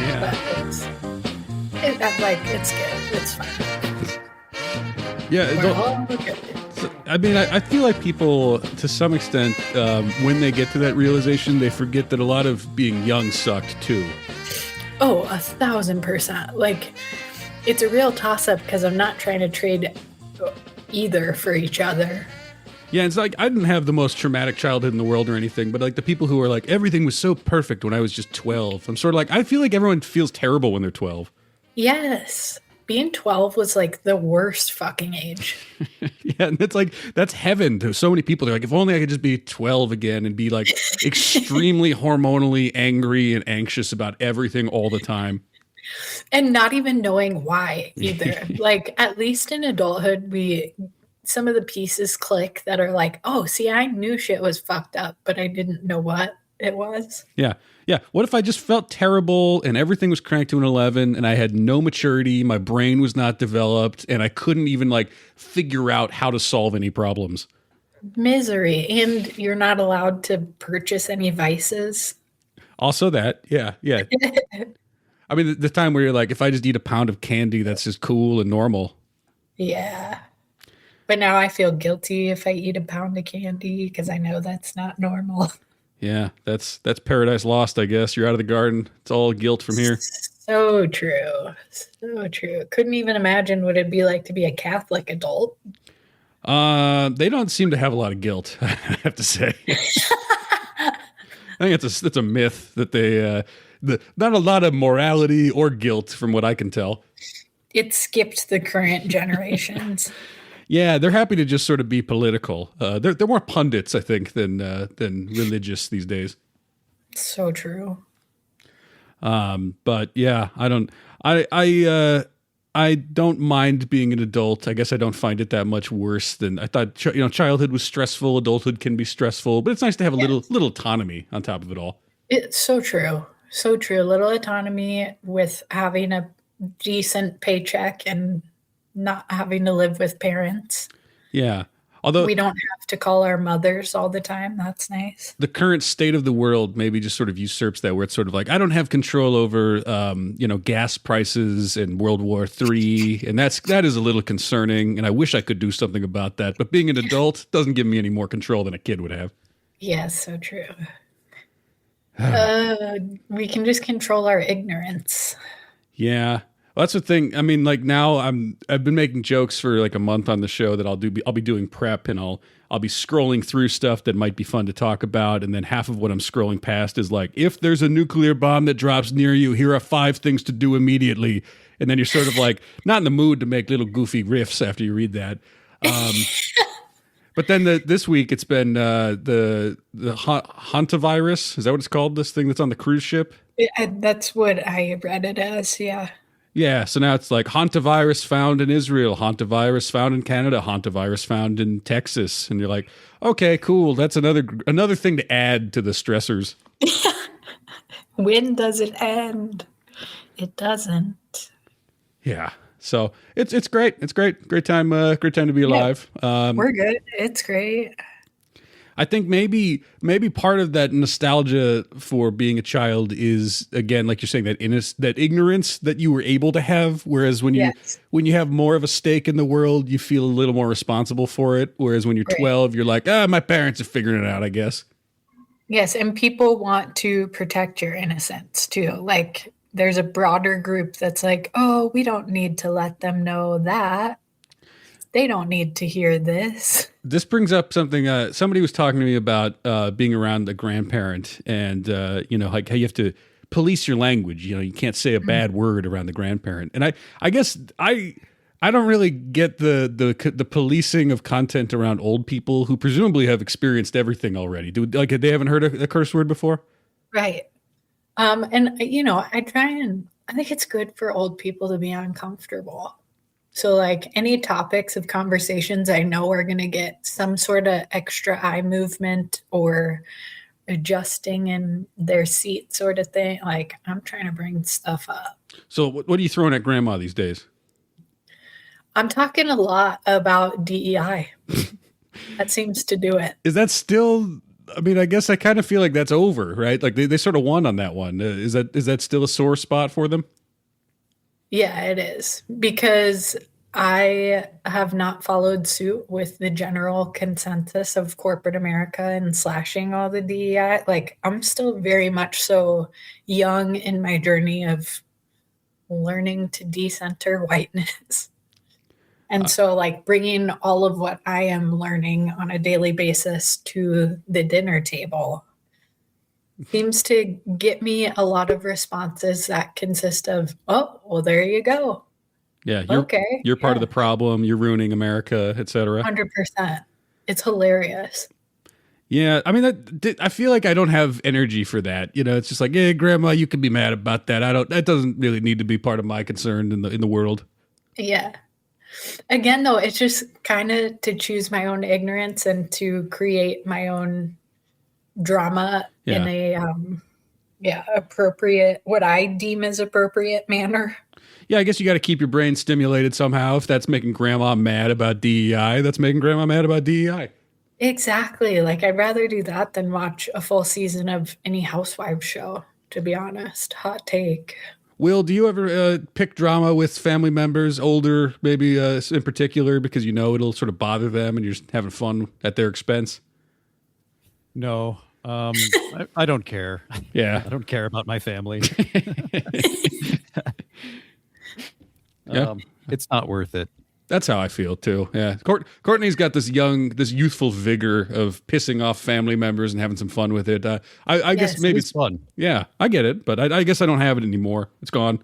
Yeah. But it's good. It's fine. Yeah. We're all good. I mean, I feel like people, to some extent, when they get to that realization, they forget that a lot of being young sucked too. Oh, 1,000%. Like, it's a real toss-up because I'm not trying to trade either for each other. Yeah, it's like I didn't have the most traumatic childhood in the world or anything, but like the people who are like, everything was so perfect when I was just 12. I'm sort of like, I feel like everyone feels terrible when they're 12. Yes. Being 12 was like the worst fucking age. Yeah, and it's like, that's heaven to so many people. They're like, if only I could just be 12 again and be like extremely hormonally angry and anxious about everything all the time. And not even knowing why either. Like, at least in adulthood, some of the pieces click that are like, oh, see, I knew shit was fucked up, but I didn't know what it was. Yeah. Yeah. What if I just felt terrible and everything was cranked to an 11 and I had no maturity, my brain was not developed, and I couldn't even like figure out how to solve any problems? Misery. And you're not allowed to purchase any vices. Also that. Yeah. Yeah. I mean, the time where you're like, if I just eat a pound of candy, that's just cool and normal. Yeah. But now I feel guilty if I eat a pound of candy because I know that's not normal. Yeah, that's Paradise Lost, I guess. You're out of the garden. It's all guilt from here. So true. So true. Couldn't even imagine what it'd be like to be a Catholic adult. They don't seem to have a lot of guilt, I have to say. I think it's a myth that they not a lot of morality or guilt from what I can tell. It skipped the current generations. Yeah, they're happy to just sort of be political. They're more pundits, I think, than religious these days. So true. But yeah, I don't mind being an adult. I guess I don't find it that much worse than I thought. Childhood was stressful. Adulthood can be stressful, but it's nice to have a little autonomy on top of it all. It's so true. So true. Little autonomy with having a decent paycheck and not having to live with parents. Yeah. Although we don't have to call our mothers all the time. That's nice. The current state of the world maybe just sort of usurps that, where it's sort of like, I don't have control over, gas prices and World War III. And that is a little concerning. And I wish I could do something about that. But being an adult doesn't give me any more control than a kid would have. Yes, so true. We can just control our ignorance. Yeah. Well, that's the thing. I mean, like now I've been making jokes for like a month on the show that I'll be doing prep, and I'll be scrolling through stuff that might be fun to talk about, and then half of what I'm scrolling past is like, if there's a nuclear bomb that drops near you, here are 5 things to do immediately. And then you're sort of like not in the mood to make little goofy riffs after you read that. But then this week it's been the hantavirus. Is that what it's called? This thing that's on the cruise ship? That's what I read it as. Yeah. Yeah, so now it's like hantavirus found in Israel, hantavirus found in Canada, hantavirus found in Texas, and you're like, okay, cool. That's another thing to add to the stressors. When does it end? It doesn't. Yeah, so it's great. It's great time to be alive. We're good. It's great. I think maybe part of that nostalgia for being a child is, again, like you're saying, that ignorance that you were able to have. Whereas when you have more of a stake in the world, you feel a little more responsible for it. Whereas when you're 12, you're like, my parents are figuring it out, I guess. Yes, and people want to protect your innocence too. Like there's a broader group that's like, oh, we don't need to let them know that. They don't need to hear this. This brings up something. Somebody was talking to me about being around a grandparent, and like how you have to police your language. You can't say a bad word around the grandparent. And I guess I don't really get the policing of content around old people who presumably have experienced everything already. They haven't heard a curse word before? Right. And I think it's good for old people to be uncomfortable. So like any topics of conversations I know are going to get some sort of extra eye movement or adjusting in their seat sort of thing. Like I'm trying to bring stuff up. So what are you throwing at grandma these days? I'm talking a lot about DEI. That seems to do it. Is that still I mean, I guess I kind of feel like that's over, right? Like they sort of won on that one. Is that still a sore spot for them? Yeah, it is because I have not followed suit with the general consensus of corporate America and slashing all the DEI. Like, I'm still very much so young in my journey of learning to decenter whiteness. And so, like, bringing all of what I am learning on a daily basis to the dinner table seems to get me a lot of responses that consist of, oh, well, there you go. Yeah, Okay. you're part of Yeah. the problem. You're ruining America, etc. 100%. It's hilarious. Yeah, I mean, I feel like I don't have energy for that. You know, it's just like, yeah, Grandma, you can be mad about that. I don't. That doesn't really need to be part of my concern in the world. Yeah. Again, though, it's just kind of to choose my own ignorance and to create my own drama in a appropriate, what I deem as appropriate manner. Yeah, I guess you got to keep your brain stimulated somehow. If that's making Grandma mad about DEI, that's making Grandma mad about DEI. Exactly. Like, I'd rather do that than watch a full season of any Housewives show, to be honest. Hot take. Will, do you ever pick drama with family members, older maybe in particular, because you know it'll sort of bother them and you're just having fun at their expense? No, I don't care. Yeah. I don't care about my family. Yeah. It's not worth it. That's how I feel too. Yeah, Courtney's got this youthful vigor of pissing off family members and having some fun with it. I guess maybe It's fun. Yeah, I get it, but I guess I don't have it anymore. It's gone.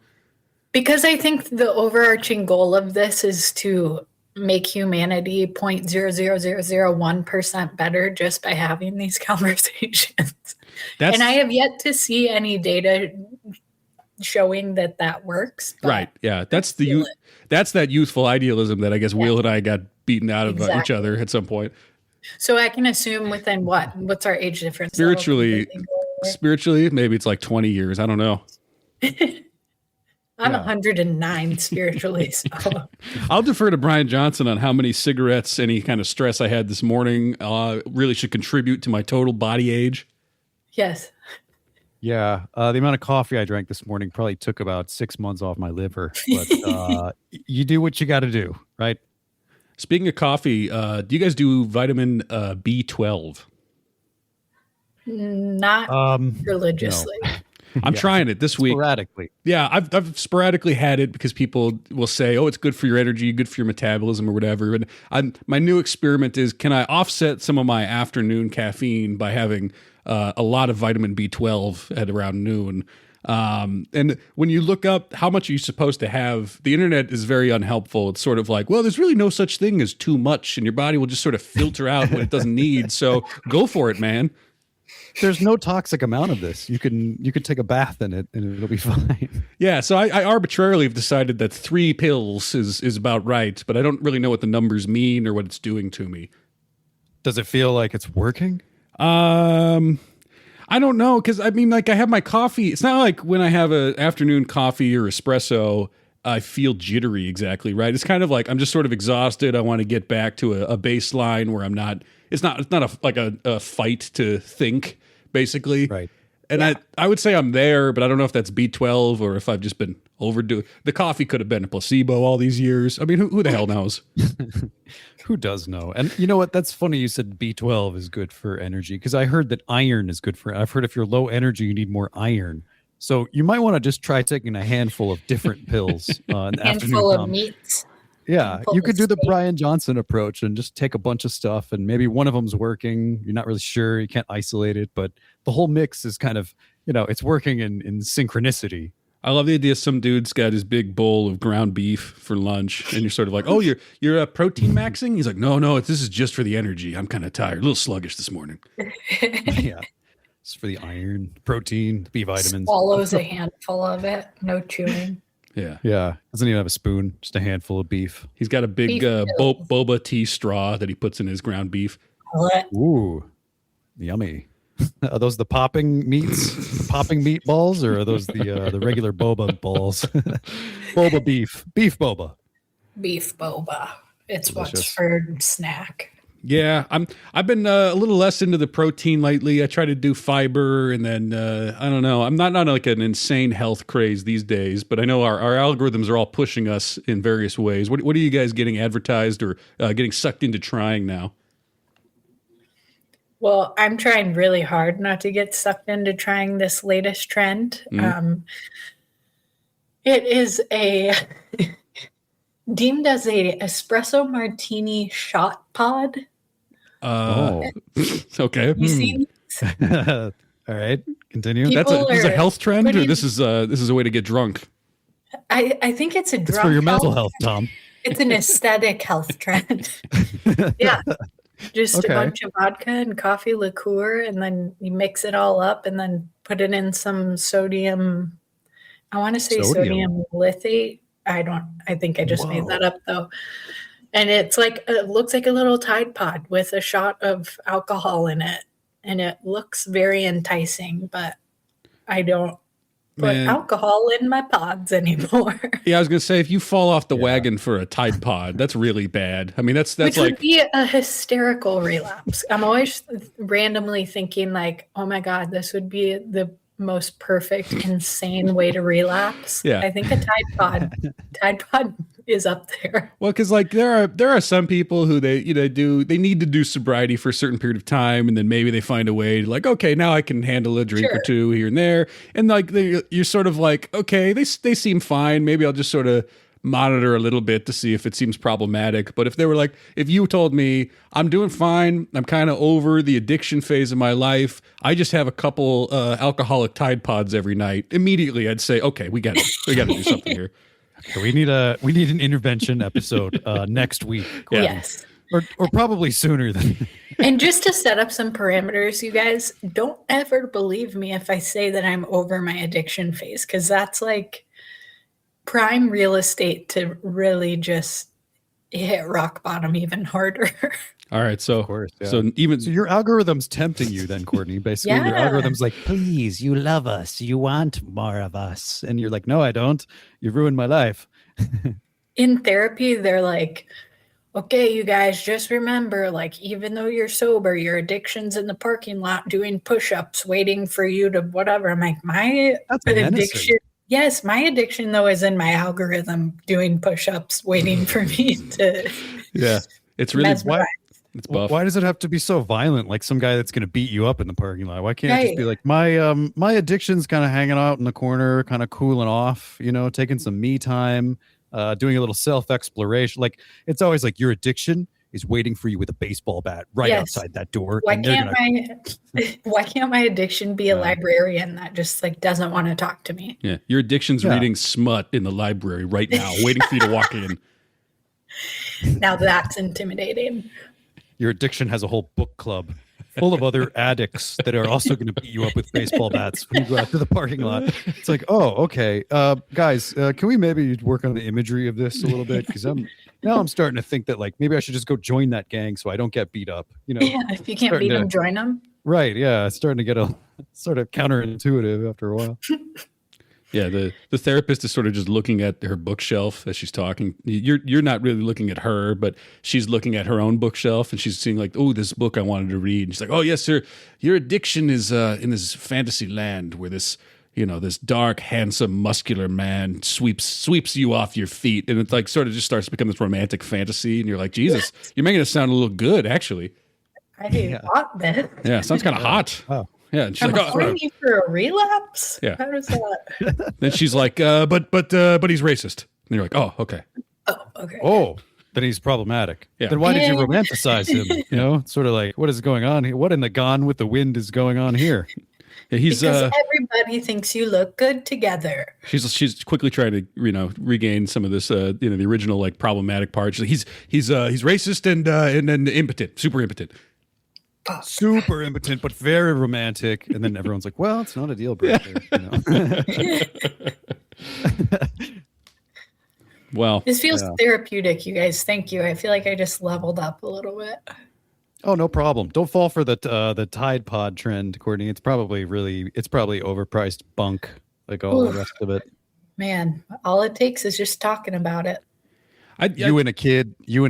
Because I think the overarching goal of this is to make humanity 0.00001% better just by having these conversations. And I have yet to see any data showing that works. Right. Yeah. That's that youthful idealism that I guess Will and I got beaten out of each other at some point. So I can assume within what's our age difference? Spiritually, maybe it's like 20 years. I don't know. I'm 109 spiritually. So. I'll defer to Brian Johnson on how many cigarettes, any kind of stress I had this morning really should contribute to my total body age. Yes. Yeah, the amount of coffee I drank this morning probably took about 6 months off my liver. But you do what you got to do, right? Speaking of coffee, do you guys do vitamin B12? Not religiously. No. I'm trying it this week. Sporadically. Yeah, I've sporadically had it because people will say, "Oh, it's good for your energy, good for your metabolism, or whatever." And my new experiment is, can I offset some of my afternoon caffeine by having a lot of vitamin B12 at around noon? And when you look up how much you're supposed to have, the internet is very unhelpful. It's sort of like, well, there's really no such thing as too much, and your body will just sort of filter out what it doesn't need. So go for it, man. There's no toxic amount of this. You can take a bath in it and it'll be fine. Yeah, so I arbitrarily have decided that 3 pills is about right, but I don't really know what the numbers mean or what it's doing to me. Does it feel like it's working? I don't know, because I mean, like, I have my coffee. It's not like when I have an afternoon coffee or espresso, I feel jittery exactly, right? It's kind of like I'm just sort of exhausted. I want to get back to a baseline where I'm not. It's not a fight to think, basically. Right. And I would say I'm there, but I don't know if that's B12 or if I've just been overdoing. The coffee could have been a placebo all these years. I mean, who the hell knows? Who does know? And you know what? That's funny. You said B12 is good for energy because I heard that iron is good for. I've heard if you're low energy, you need more iron. So you might want to just try taking a handful of different pills. An handful of meats. Yeah, you could do the Brian Johnson approach and just take a bunch of stuff and maybe one of them's working. You're not really sure. You can't isolate it, but the whole mix is kind of, it's working in synchronicity. I love the idea some dude's got his big bowl of ground beef for lunch and you're sort of like, oh, you're protein maxing? He's like, no, this is just for the energy. I'm kind of tired, a little sluggish this morning. Yeah. It's for the iron, protein, B vitamins. Swallows a handful of it, no chewing. Yeah. Yeah. Doesn't even have a spoon, just a handful of beef. He's got a big boba tea straw that he puts in his ground beef. What? Ooh, yummy. Are those the popping meats, the popping meatballs, or are those the regular boba balls? Boba beef boba. Beef boba. It's Delicious. what's for snack. Yeah, I've been a little less into the protein lately. I try to do fiber, and then I don't know. I'm not like an insane health craze these days, but I know our algorithms are all pushing us in various ways. What are you guys getting advertised or getting sucked into trying now? Well, I'm trying really hard not to get sucked into trying this latest trend. It is deemed as a espresso martini shot pod. Okay. Have you seen? All right, continue. This is a health trend, or putting- this is a way to get drunk? I think it's a It's drunk for your mental health. health, Tom. It's an aesthetic health trend. Yeah. Just Okay. a bunch of vodka and coffee liqueur, and then you mix it all up and then put it in some sodium. I want to say Sodium. sodium lithate. I think I just made Whoa. that up though. And it's like, it looks like a little Tide Pod with a shot of alcohol in it. And it looks very enticing, but I don't put Man. alcohol in my pods anymore. Yeah, I was gonna say if you fall off the wagon for a Tide Pod, that's really bad. I mean, that's Which like would be a hysterical relapse. I'm always randomly thinking like, oh my God, this would be the most perfect, insane way to relapse. Yeah. I think a Tide Pod is up there. well, because like there are some people who they need to do sobriety for a certain period of time, and then maybe they find a way to like, okay, now I can handle a drink or Sure. two here and there, and like you're sort of like, okay, they seem fine. Maybe I'll just sort of monitor a little bit to see if it seems problematic. But if they were like, if you told me I'm doing fine, I'm kind of over the addiction phase of my life, I just have a couple alcoholic Tide Pods every night, immediately I'd say, okay, we got to do something here. Okay, we need an intervention episode next week. Yeah. Yes. or probably sooner than. And just to set up some parameters, you guys, don't ever believe me if I say that I'm over my addiction phase, because that's like prime real estate to really just hit rock bottom even harder. All right, so Of course, yeah. so even So your algorithm's tempting you then, Courtney. Basically, your Yeah. algorithm's like, please, you love us. You want more of us. And you're like, no, I don't. You've ruined my life. In therapy, they're like, okay, you guys, just remember, like, even though you're sober, your addiction's in the parking lot doing push-ups, waiting for you to whatever. I'm like, my That's menacing. addiction. Yes, my addiction though is in my algorithm doing push-ups, waiting for me to yeah, it's really mesmerize. it's buff. Why does it have to be so violent? Like some guy that's going to beat you up in the parking lot. Why can't it just be Right. like my addiction's kind of hanging out in the corner, kind of cooling off, taking some me time, doing a little self-exploration. Like it's always like your addiction is waiting for you with a baseball bat right Yes. outside that door. Why and they're can't why can't my addiction be a librarian that just like doesn't want to talk to me? Yeah, your addiction's Yeah. reading smut in the library right now, waiting for you to walk in. Now that's intimidating. Your addiction has a whole book club full of other addicts that are also going to beat you up with baseball bats when you go out to the parking lot. It's like, oh, okay, guys, can we maybe work on the imagery of this a little bit? Because I'm starting to think that like maybe I should just go join that gang so I don't get beat up. Yeah, if you can't starting beat to- them, join them. Right? Yeah, it's starting to get a sort of counterintuitive after a while. Yeah, the therapist is sort of just looking at her bookshelf as she's talking. You're not really looking at her, but she's looking at her own bookshelf and she's seeing like, oh, this book I wanted to read. And she's like, oh yes, sir, your addiction is in this fantasy land where this this dark, handsome, muscular man sweeps you off your feet, and it like sort of just starts to become this romantic fantasy. And you're like, Jesus, you're making it sound a little good, actually. I want this. Yeah, sounds kind of hot. Wow. Yeah, and she's I'm like, oh, horny for a relapse. Yeah. How does that? then she's like, but he's racist. And you're like, oh, okay. Oh, okay. Oh, then he's problematic. Yeah. Then why did you Yeah. romanticize him? It's sort of like, what is going on here? What in the Gone with the Wind is going on here? Yeah, he's Because everybody thinks you look good together. she's quickly trying to regain some of this the original like problematic parts. He's racist and impotent, super impotent. Super impotent, but very romantic. And then everyone's like, well, it's not a deal breaker. Well, This feels Yeah. therapeutic, you guys. Thank you. I feel like I just leveled up a little bit. Oh, no problem. Don't fall for the Tide Pod trend, Courtney. It's probably overpriced bunk, like all the Oof. rest of it. Man, all it takes is just talking about it. You and a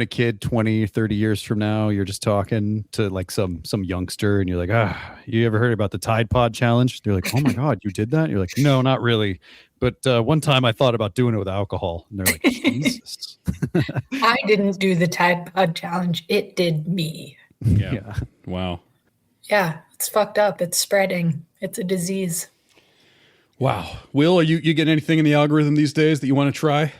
kid 20, 30 years from now, you're just talking to like some youngster and you're like, you ever heard about the Tide Pod challenge? They're like, oh my God, you did that? You're like, no, not really. But one time I thought about doing it with alcohol. And they're like, Jesus. I didn't do the Tide Pod challenge. It did me. Yeah. Wow. Yeah, it's fucked up. It's spreading. It's a disease. Wow. Will, are you getting anything in the algorithm these days that you want to try?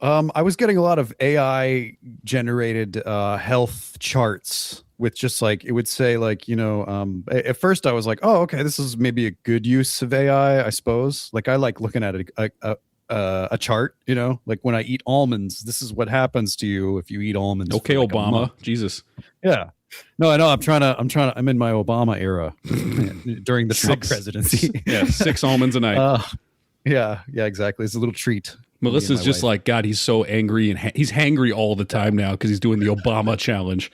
I was getting a lot of AI generated health charts with just like, it would say like, at first I was like, oh, okay, this is maybe a good use of AI, I suppose. Like I like looking at a chart, like when I eat almonds, this is what happens to you if you eat almonds. Okay, like Obama. Jesus. Yeah. No, I know. I'm in my Obama era during the Trump presidency. Yeah. 6 almonds a night. Yeah, exactly. It's a little treat. Melissa's just like, God, he's so angry and he's hangry all the time now because he's doing the Obama challenge.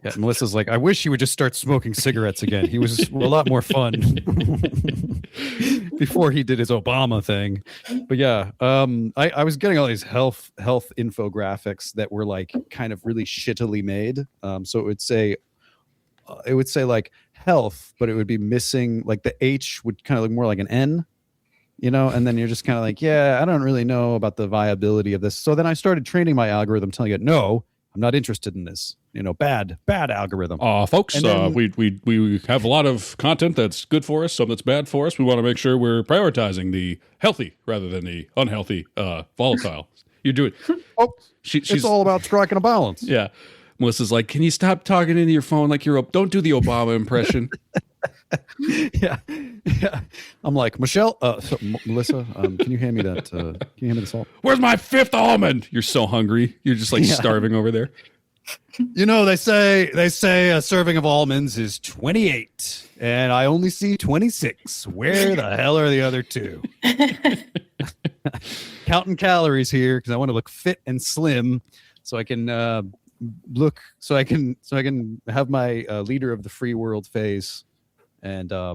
Yeah, Melissa's like, I wish he would just start smoking cigarettes again. He was a lot more fun before he did his Obama thing. But yeah, I was getting all these health infographics that were like kind of really shittily made. So it would say like health, but it would be missing like the H would kind of look more like an N. And then you're just kind of like, yeah, I don't really know about the viability of this. So then I started training my algorithm, telling it, no, I'm not interested in this. Bad algorithm. Folks, we have a lot of content that's good for us, some that's bad for us. We want to make sure we're prioritizing the healthy rather than the unhealthy, volatile. You do it. Oh, she's all about striking a balance. Yeah. Melissa's like, can you stop talking into your phone like don't do the Obama impression. Yeah. I'm like, Melissa, can you hand me that? Can you hand me the salt? Where's my 5th almond? You're so hungry. You're just like starving over there. They say a serving of almonds is 28, and I only see 26. Where the hell are the other 2? Counting calories here because I want to look fit and slim, so I can so I can have my leader of the free world face. And I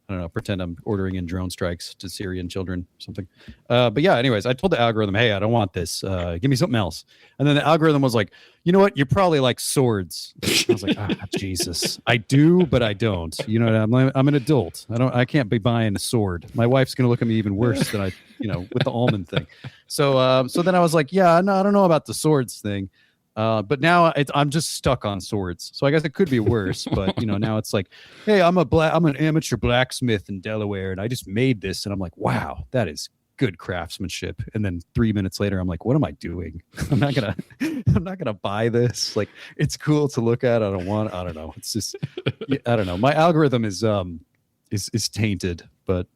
don't know, pretend I'm ordering in drone strikes to Syrian children or something. But yeah, anyways, I told the algorithm, hey, I don't want this. Give me something else. And then the algorithm was like, you know what? You probably like swords. I was like, Jesus, I do, but I don't. I'm an adult. I can't be buying a sword. My wife's going to look at me even worse than with the almond thing. So then I was like, yeah, no, I don't know about the swords thing. But now I'm just stuck on swords. So I guess it could be worse. But now it's like, hey, I'm an amateur blacksmith in Delaware, and I just made this, and I'm like, wow, that is good craftsmanship. And then 3 minutes later, I'm like, what am I doing? I'm not gonna buy this. Like, it's cool to look at. I don't know. It's just, I don't know. My algorithm is tainted, but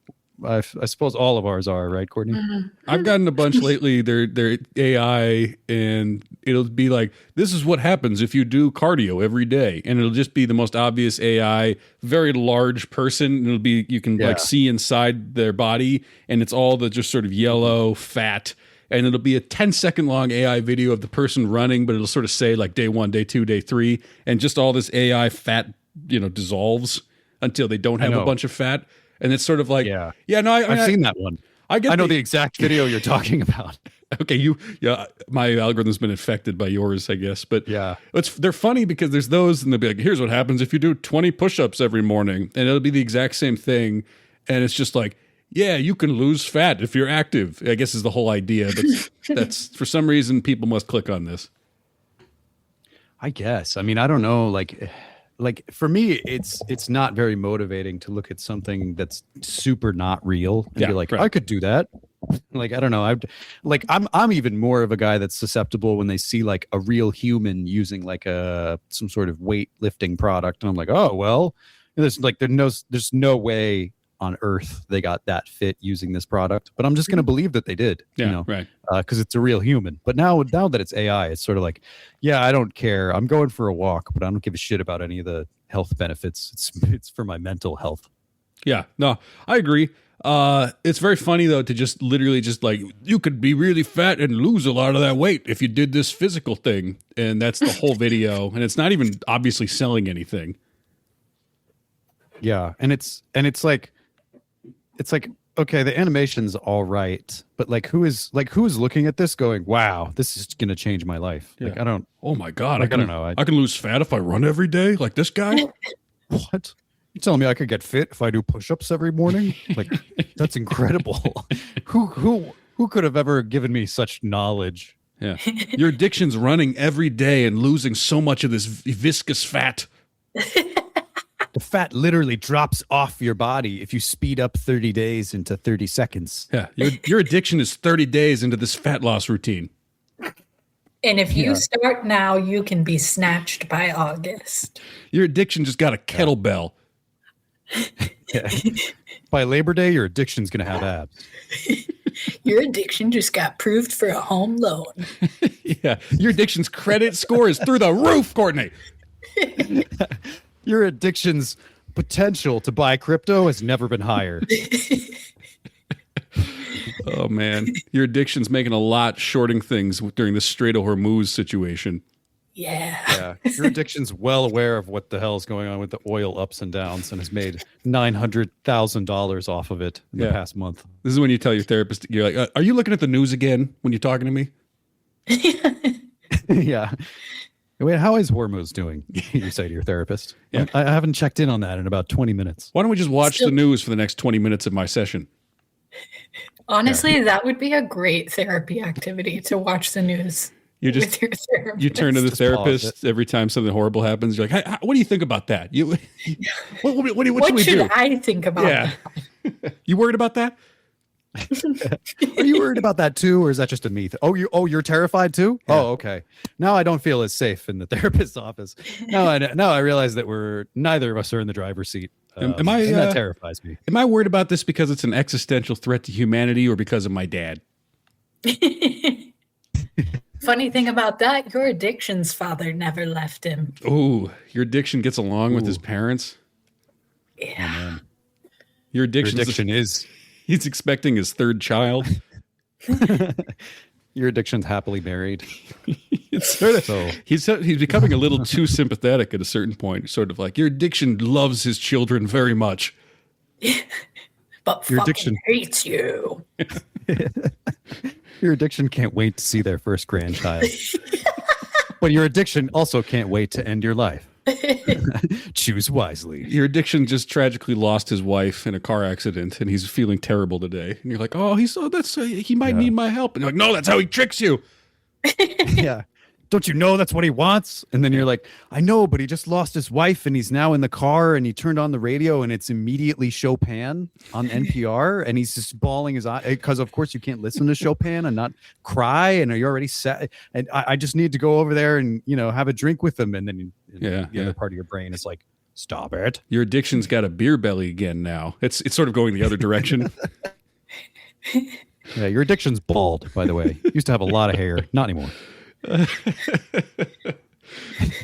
I suppose all of ours are, right, Courtney? Mm-hmm. I've gotten a bunch lately. They're AI, and it'll be like, this is what happens if you do cardio every day, and it'll just be the most obvious AI, very large person. It'll be, you can like see inside their body, and it's all the just sort of yellow fat, and it'll be a 10-second long AI video of the person running, but it'll sort of say like day 1, day 2, day 3, and just all this AI fat dissolves until they don't have a bunch of fat. And it's sort of like, no, I've seen that one. I know the exact video you're talking about. Okay, my algorithm's been infected by yours, I guess. But yeah, they're funny because there's those, and they'll be like, here's what happens if you do 20 push-ups every morning, and it'll be the exact same thing, and it's just like, yeah, you can lose fat if you're active, I guess is the whole idea. But that's for some reason people must click on this. I guess. I mean, I don't know, like for me, it's not very motivating to look at something that's super not real and be like, right. I could do that. Like, I don't know. I'm even more of a guy that's susceptible when they see like a real human using like some sort of weightlifting product. And I'm like, oh, well, there's no way on earth they got that fit using this product, but I'm just going to believe that they did, right. Because it's a real human. But now that it's AI, it's sort of like, yeah, I don't care. I'm going for a walk, but I don't give a shit about any of the health benefits. It's for my mental health. Yeah, no, I agree. It's very funny though to just literally just like, you could be really fat and lose a lot of that weight if you did this physical thing, and that's the whole video, and it's not even obviously selling anything. Yeah, and it's like okay, the animation's all right, but who is looking at this going, wow, this is gonna change my life? Yeah. Like, I don't. Oh my God. Like, I don't know. I can lose fat if I run every day like this guy. What? You telling me I could get fit if I do push-ups every morning? Like, that's incredible. Who could have ever given me such knowledge? Yeah. Your addiction's running every day and losing so much of this viscous fat. The fat literally drops off your body if you speed up 30 days into 30 seconds. Yeah. Your addiction is 30 days into this fat loss routine. And if you start now, you can be snatched by August. Your addiction just got a kettlebell. Yeah. By Labor Day, your addiction's going to have abs. Your addiction just got approved for a home loan. Yeah. Your addiction's credit score is through the roof, Courtney. Your addiction's potential to buy crypto has never been higher. Oh, man. Your addiction's making a lot shorting things during the Strait of Hormuz situation. Yeah. Your addiction's well aware of what the hell is going on with the oil ups and downs and has made $900,000 off of it in the past month. This is when you tell your therapist, you're like, are you looking at the news again when you're talking to me? Yeah. Wait, how is Hormuz doing? You say to your therapist. Yeah. I haven't checked in on that in about 20 minutes. Why don't we just watch the news for the next 20 minutes of my session? Honestly, that would be a great therapy activity to watch the news. You just with your therapist. you turn to the Just pause therapist every time something horrible happens. You're like, hey, what do you think about that? You, what should we What do? should I think about Yeah. that? You worried about that? Are you worried about that too, or is that just a me? You're terrified too? Yeah. Oh, okay. Now I don't feel as safe in the therapist's office. Now I realize that neither of us are in the driver's seat. Am I, and that terrifies me. Am I worried about this because it's an existential threat to humanity or because of my dad? Funny thing about that, your addiction's father never left him. Oh, your addiction gets along with his parents. Yeah. Your Your addiction is he's expecting his third child. your addiction's happily married. It's sort of, So he's becoming a little too sympathetic at a certain point. Sort of like your addiction loves his children very much. But Your fucking addiction- hates you. your addiction can't wait to see their first grandchild. But your addiction also can't wait to end your life. Choose wisely. Your addiction just tragically lost his wife in a car accident, and he's feeling terrible today. And you're like, oh, he might need my help. And you're like, no, that's how he tricks you. Yeah. Don't you know that's what he wants? And then you're like, I know, but he just lost his wife and he's now in the car and he turned on the radio and it's immediately Chopin on NPR and he's just bawling his eye because of course you can't listen to Chopin and not cry and you're already set. And I just need to go over there and, have a drink with him. And then the other part of your brain is like, stop it. Your addiction's got a beer belly again now. It's sort of going the other direction. Yeah, your addiction's bald, by the way. Used to have a lot of hair, not anymore.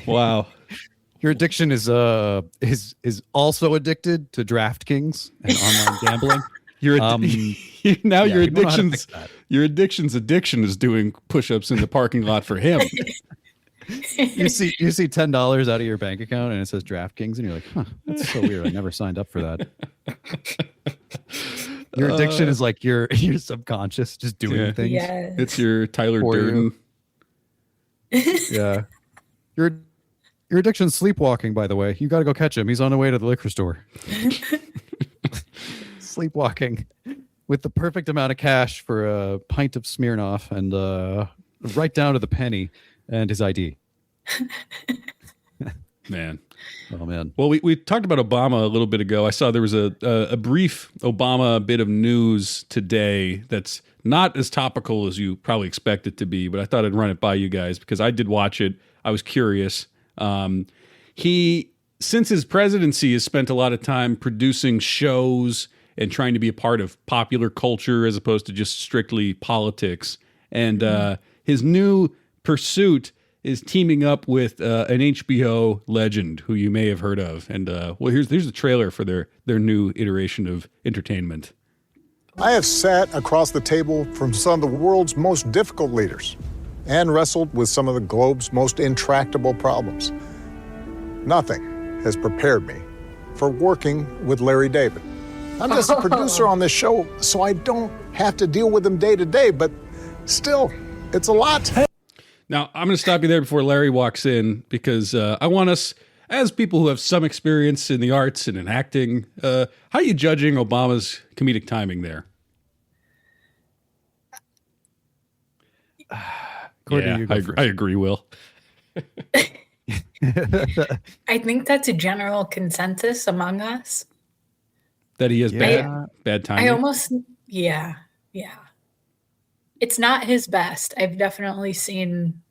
Wow. Your addiction is also addicted to DraftKings and online gambling. Your you don't know how to fix that. your addiction's addiction is doing push-ups in the parking lot for him. You see $10 out of your bank account and it says DraftKings and you're like, huh, that's so weird. I never signed up for that. Your addiction is like your subconscious just doing things. Yes. It's your Tyler For you. Durden. Yeah. Your addiction's sleepwalking, by the way. You got to go catch him. He's on the way to the liquor store. Sleepwalking with the perfect amount of cash for a pint of Smirnoff and right down to the penny and his ID. Man. Oh, man. Well, we talked about Obama a little bit ago. I saw there was a brief Obama bit of news today that's not as topical as you probably expect it to be, but I thought I'd run it by you guys because I did watch it. I was curious. He, since his presidency, has spent a lot of time producing shows and trying to be a part of popular culture as opposed to just strictly politics. And his new pursuit is teaming up with an HBO legend who you may have heard of. And well, here's the trailer for their new iteration of entertainment. I have sat across the table from some of the world's most difficult leaders and wrestled with some of the globe's most intractable problems. Nothing has prepared me for working with Larry David. I'm just a producer on this show, so I don't have to deal with them day to day, but still, it's a lot. Now, I'm going to stop you there before Larry walks in because I want us, as people who have some experience in the arts and in acting, how are you judging Obama's comedic timing there? Courtney, I agree, Will. I think that's a general consensus among us. That he has bad timing? I almost, yeah. It's not his best. I've definitely seen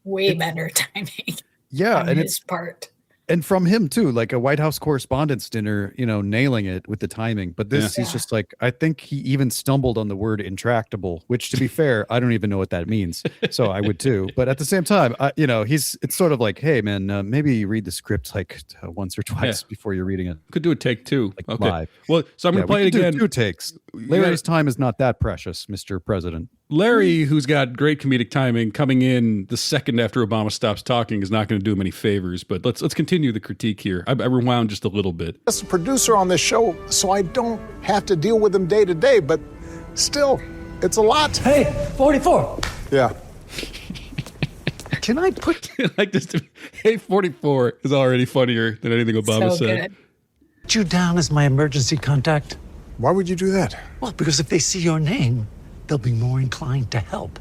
way better timing on and his part. And from him too, like a White House Correspondents' Dinner, nailing it with the timing. But this, he's just like, I think he even stumbled on the word intractable, which, to be fair, I don't even know what that means. So I would too. But at the same time, it's sort of like, hey man, maybe you read the script like once or twice before you're reading it. Could do a take two. Like okay. live. Well, so I'm going to play it again. 2 takes. Larry's time is not that precious, Mr. President. Larry, who's got great comedic timing, coming in the second after Obama stops talking is not going to do him any favors. But let's continue the critique here. I rewound just a little bit. As a producer on this show, so I don't have to deal with them day to day, but still, it's a lot. Hey, 44. Yeah. Can I put like this? Hey, 44 is already funnier than anything Obama said. Good. you down as my emergency contact? Why would you do that? Well, because if they see your name, they'll be more inclined to help.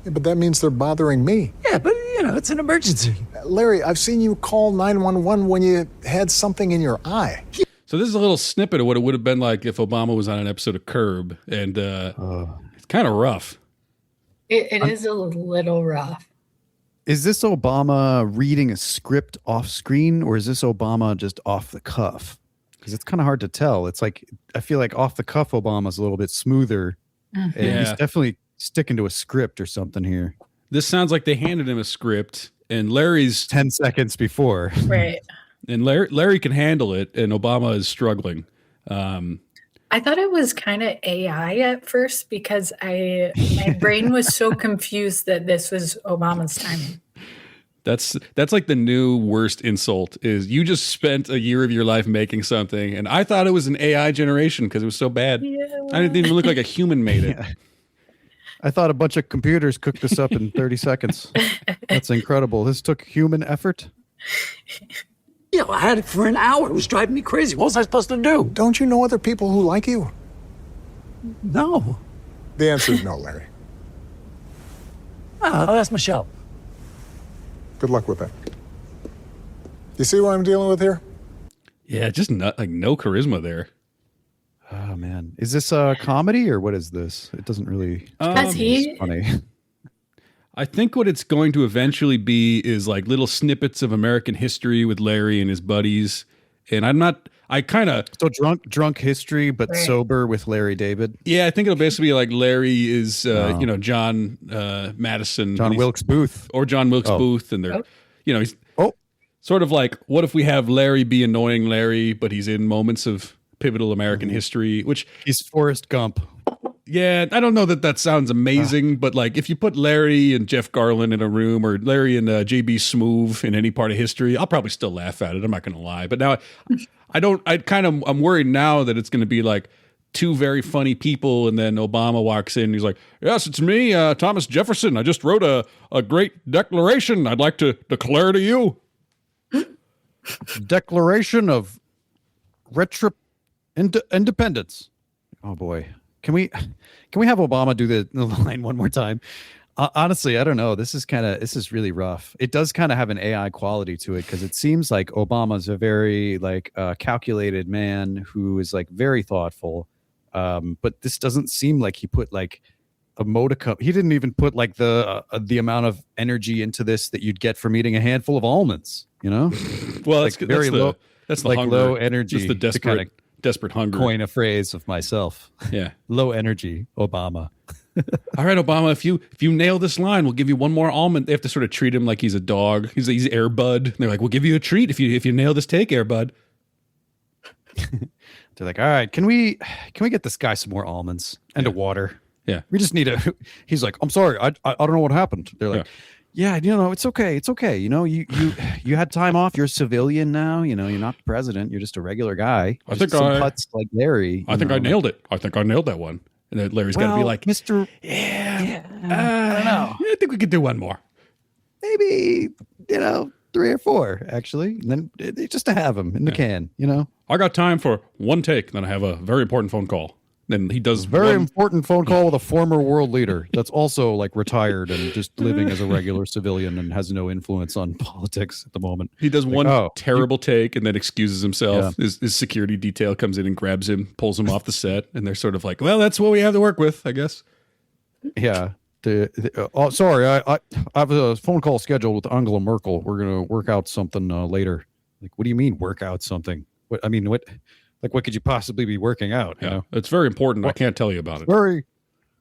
Yeah, but that means they're bothering me. Yeah, but it's an emergency. Larry, I've seen you call 911 when you had something in your eye. So this is a little snippet of what it would have been like if Obama was on an episode of Curb, and it's kind of rough. It is a little rough. Is this Obama reading a script off screen, or is this Obama just off the cuff? Because it's kind of hard to tell. It's like, I feel like off the cuff Obama's a little bit smoother. Mm-hmm. And he's definitely sticking to a script or something here. This sounds like they handed him a script, and Larry's 10 seconds before. Right. And Larry can handle it, and Obama is struggling. I thought it was kind of AI at first because my brain was so confused that this was Obama's timing. That's like the new worst insult is you just spent a year of your life making something, and I thought it was an AI generation because it was so bad. Yeah. I didn't even look like a human made it. Yeah. I thought a bunch of computers cooked this up in 30 seconds. That's incredible. This took human effort. I had it for an hour. It was driving me crazy. What was I supposed to do? Don't you know other people who like you? No. The answer is no, Larry. I'll ask Michelle. Good luck with that. You see what I'm dealing with here? Yeah, just no charisma there. Oh man, is this a comedy or what is this? It doesn't really. It's funny. I think what it's going to eventually be is like little snippets of American history with Larry and his buddies. And So drunk history, but Right. sober with Larry David. I think it'll basically be like Larry is, John Madison. John Wilkes Booth. Or John Wilkes Oh. Booth. And they're, he's Oh, sort of like, what if we have Larry be annoying Larry, but he's in moments of pivotal American history, which, he's Forrest Gump. I don't know that sounds amazing, but like if you put Larry and Jeff Garlin in a room or Larry and JB Smoove in any part of history, I'll probably still laugh at it. I'm not going to lie. But now I'm worried now that it's going to be like two very funny people. And then Obama walks in and he's like, yes, it's me, Thomas Jefferson. I just wrote a great declaration I'd like to declare to you. Declaration of Independence. Oh boy. Can we have Obama do the line one more time? Honestly, I don't know. This is really rough. It does kind of have an AI quality to it because it seems like Obama's a very calculated man who is like very thoughtful. But this doesn't seem like he put like a modicum. He didn't even put like the amount of energy into this that you'd get from eating a handful of almonds. Well, That's very low. That's the like hunger. low energy. Just the desperate hunger. Coin a phrase of myself. Yeah. Low energy, Obama. All right, Obama, if you nail this line, we'll give you one more almond. They have to sort of treat him like he's a dog. He's Air Bud. And they're like, we'll give you a treat if you nail this take, Air Bud. They're like, all right, can we get this guy some more almonds and a water? Yeah. We just need he's like, I'm sorry, I don't know what happened. They're like, Yeah, it's okay. It's okay. You had time off. You're a civilian now. You're not the president. You're just a regular guy. I Just think some I- putts like Larry. I think I nailed it. I think I nailed that one. And then Larry's got to be like, Mr. yeah, I don't know. I think we could do one more. Maybe 3 or 4 actually, and then just to have him in the can. I got time for one take. Then I have a very important phone call. Then he does Very one- important phone call with a former world leader that's also like retired and just living as a regular civilian and has no influence on politics at the moment. He does Like, one oh, terrible take and then excuses himself. His security detail comes in and grabs him, pulls him off the set, and they're sort of like, "Well, that's what we have to work with, I guess." Yeah. Sorry, I have a phone call scheduled with Angela Merkel. We're gonna work out something later. Like, what do you mean work out something? What could you possibly be working out? Yeah, it's very important. I can't tell you about it. Very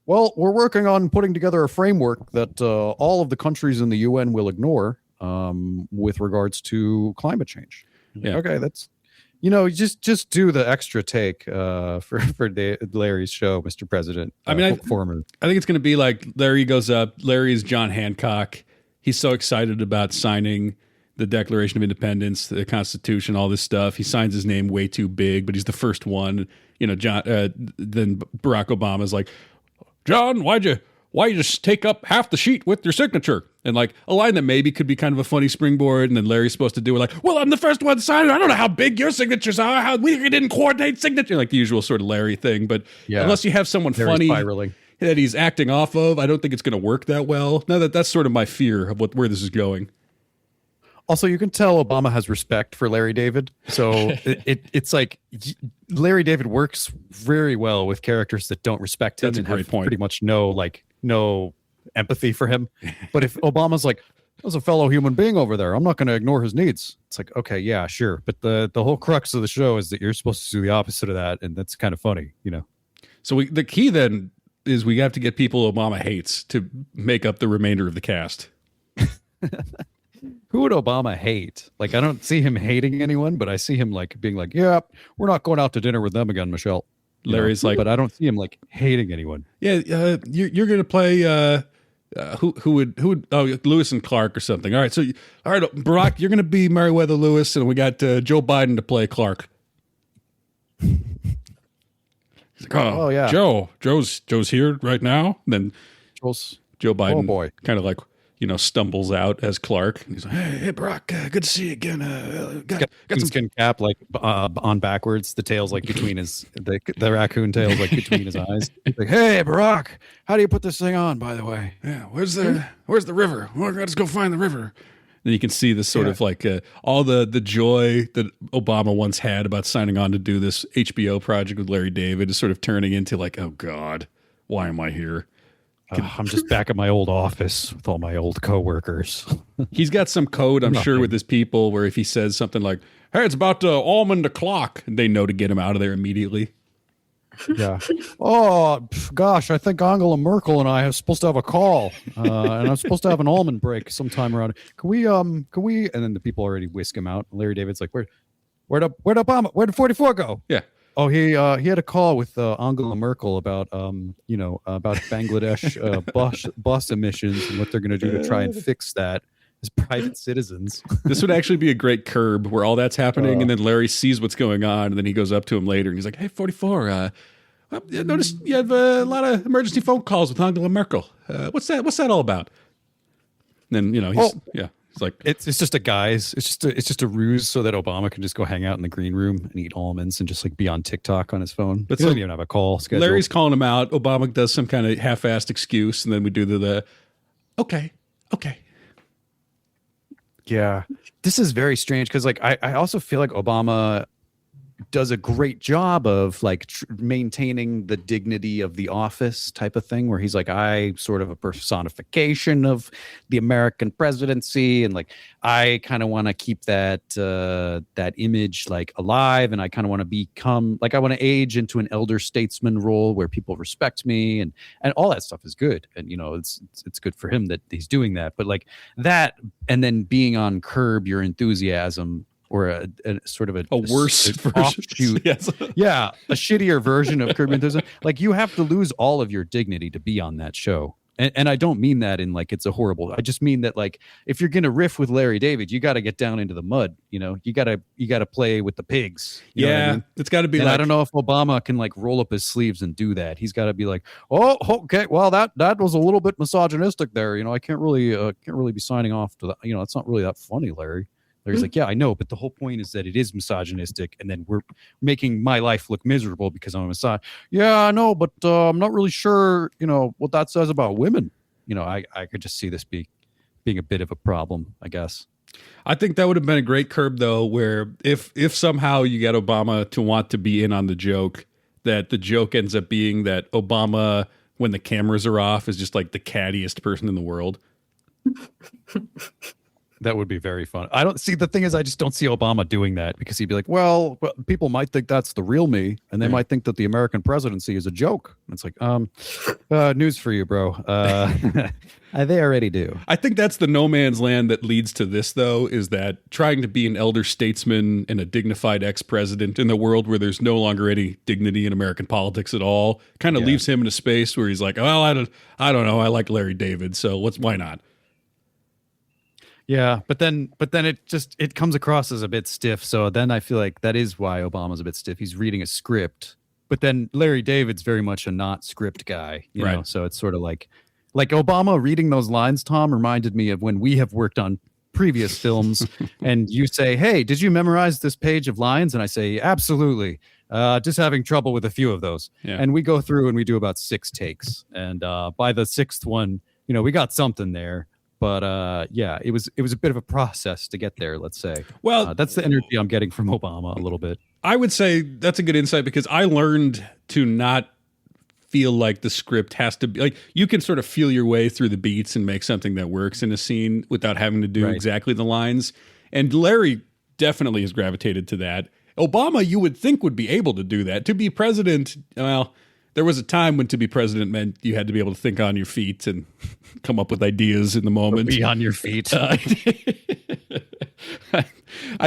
well. We're working on putting together a framework that all of the countries in the UN will ignore with regards to climate change. Yeah. Okay, that's just do the extra take for Larry's show, Mr. President. I mean, former. I think it's going to be like Larry goes up. Larry is John Hancock. He's so excited about signing the Declaration of Independence, the Constitution, all this stuff. He signs his name way too big, but he's the first one. John. Then Barack Obama's like, "John, why you just take up half the sheet with your signature?" And like a line that maybe could be kind of a funny springboard, and then Larry's supposed to do it like, "Well, I'm the first one to sign it. I don't know how big your signatures are. How we didn't coordinate signature," like the usual sort of Larry thing. But unless you have someone Larry's funny spiraling. that he's acting off of, I don't think it's going to work that well. Now that's sort of my fear of where this is going. Also, you can tell Obama has respect for Larry David. So it's like Larry David works very well with characters that don't respect him. That's a and great have point. Pretty much no empathy for him. But if Obama's like, "There's a fellow human being over there, I'm not going to ignore his needs." It's like, okay, yeah, sure. But the whole crux of the show is that you're supposed to do the opposite of that, and that's kind of funny, So the key then is we have to get people Obama hates to make up the remainder of the cast. Who would Obama hate? Like, I don't see him hating anyone, but I see him like being like, "Yeah, we're not going out to dinner with them again, Michelle." Larry's like, but I don't see him like hating anyone. "Yeah, you're going to play who would Lewis and Clark or something." All right, Barack, you're going to be Meriwether Lewis, and we got Joe Biden to play Clark. He's like, "Oh yeah, Joe's here right now." And then Joe Biden, oh boy, kind of like stumbles out as Clark. And he's like, "Hey, Barack, good to see you again. Got some skin cap like on backwards. The tail's like between the raccoon tail's like between his eyes. He's like, "Hey, Barack, how do you put this thing on? By the way, yeah, where's the river? Well, let's go find the river." Then you can see this sort of like all the joy that Obama once had about signing on to do this HBO project with Larry David is sort of turning into like, "Oh God, why am I here?" I'm just back at my old office with all my old coworkers." He's got some code, I'm sure, with his people where if he says something like, "Hey, it's about almond o'clock," they know to get him out of there immediately. Yeah. Oh gosh, I think Angela Merkel and I are supposed to have a call, and I'm supposed to have an almond break sometime around. Can we? And then the people already whisk him out. Larry David's like, Where'd Obama? Where'd 44 go?" Yeah. Oh, he had a call with Angela Merkel about about Bangladesh bus emissions and what they're going to do to try and fix that as private citizens. This would actually be a great Curb where all that's happening, and then Larry sees what's going on, and then he goes up to him later, and he's like, "Hey, 44, I noticed you have a lot of emergency phone calls with Angela Merkel. What's that all about?" And then he's like, It's just a guise. It's just a ruse so that Obama can just go hang out in the green room and eat almonds and just like be on TikTok on his phone. But he doesn't even have a call scheduled. Larry's calling him out. Obama does some kind of half-assed excuse, and then we do the okay. Yeah, this is very strange because like I also feel like Obama does a great job of like maintaining the dignity of the office type of thing, where he's like, I sort of a personification of the American presidency, and like I kind of want to keep that that image like alive, and I kind of want to become like I want to age into an elder statesman role where people respect me, and all that stuff is good, and it's good for him that he's doing that, but like that, and then being on Curb Your Enthusiasm, or a sort of a worse version. Offshoot. Yes. Yeah, a shittier version of Curb Your Enthusiasm. Like you have to lose all of your dignity to be on that show. And I don't mean that in like it's a horrible. I just mean that like if you're gonna riff with Larry David, you got to get down into the mud. You gotta play with the pigs. You know what I mean? It's got to be And like I don't know if Obama can like roll up his sleeves and do that. He's got to be like, oh, okay, well that was a little bit misogynistic there. I can't really be signing off to that. It's not really that funny, Larry. Larry's like, yeah, I know, but the whole point is that it is misogynistic, and then we're making my life look miserable because I'm a misogynist. Yeah, I know, but I'm not really sure, what that says about women. I could just see this being a bit of a problem, I guess. I think that would have been a great curb, though, where if somehow you get Obama to want to be in on the joke, that the joke ends up being that Obama, when the cameras are off, is just like the cattiest person in the world. That would be very fun. I don't see, the thing is, I just don't see Obama doing that, because he'd be like, well, people might think that's the real me, and they might think that the American presidency is a joke. And it's like, news for you, bro. They already do. I think that's the no man's land that leads to this, though, is that trying to be an elder statesman and a dignified ex-president in the world where there's no longer any dignity in American politics at all kind of leaves him in a space where he's like, well, I don't know. I like Larry David, so why not? Yeah, but then it comes across as a bit stiff. So then I feel like that is why Obama's a bit stiff. He's reading a script, but then Larry David's very much a not script guy, you know. So it's sort of like Obama reading those lines, Tom, reminded me of when we have worked on previous films and you say, hey, did you memorize this page of lines? And I say, absolutely. Just having trouble with a few of those. Yeah. And we go through and we do about 6 takes. And by the 6th one, we got something there. But it was a bit of a process to get there, let's say. Well, that's the energy I'm getting from Obama a little bit. I would say that's a good insight, because I learned to not feel like the script has to be like, you can sort of feel your way through the beats and make something that works in a scene without having to do exactly the lines. And Larry definitely has gravitated to that. Obama, you would think, would be able to do that. To be president, well, there was a time when to be president meant you had to be able to think on your feet and come up with ideas in the moment. Be on your feet. I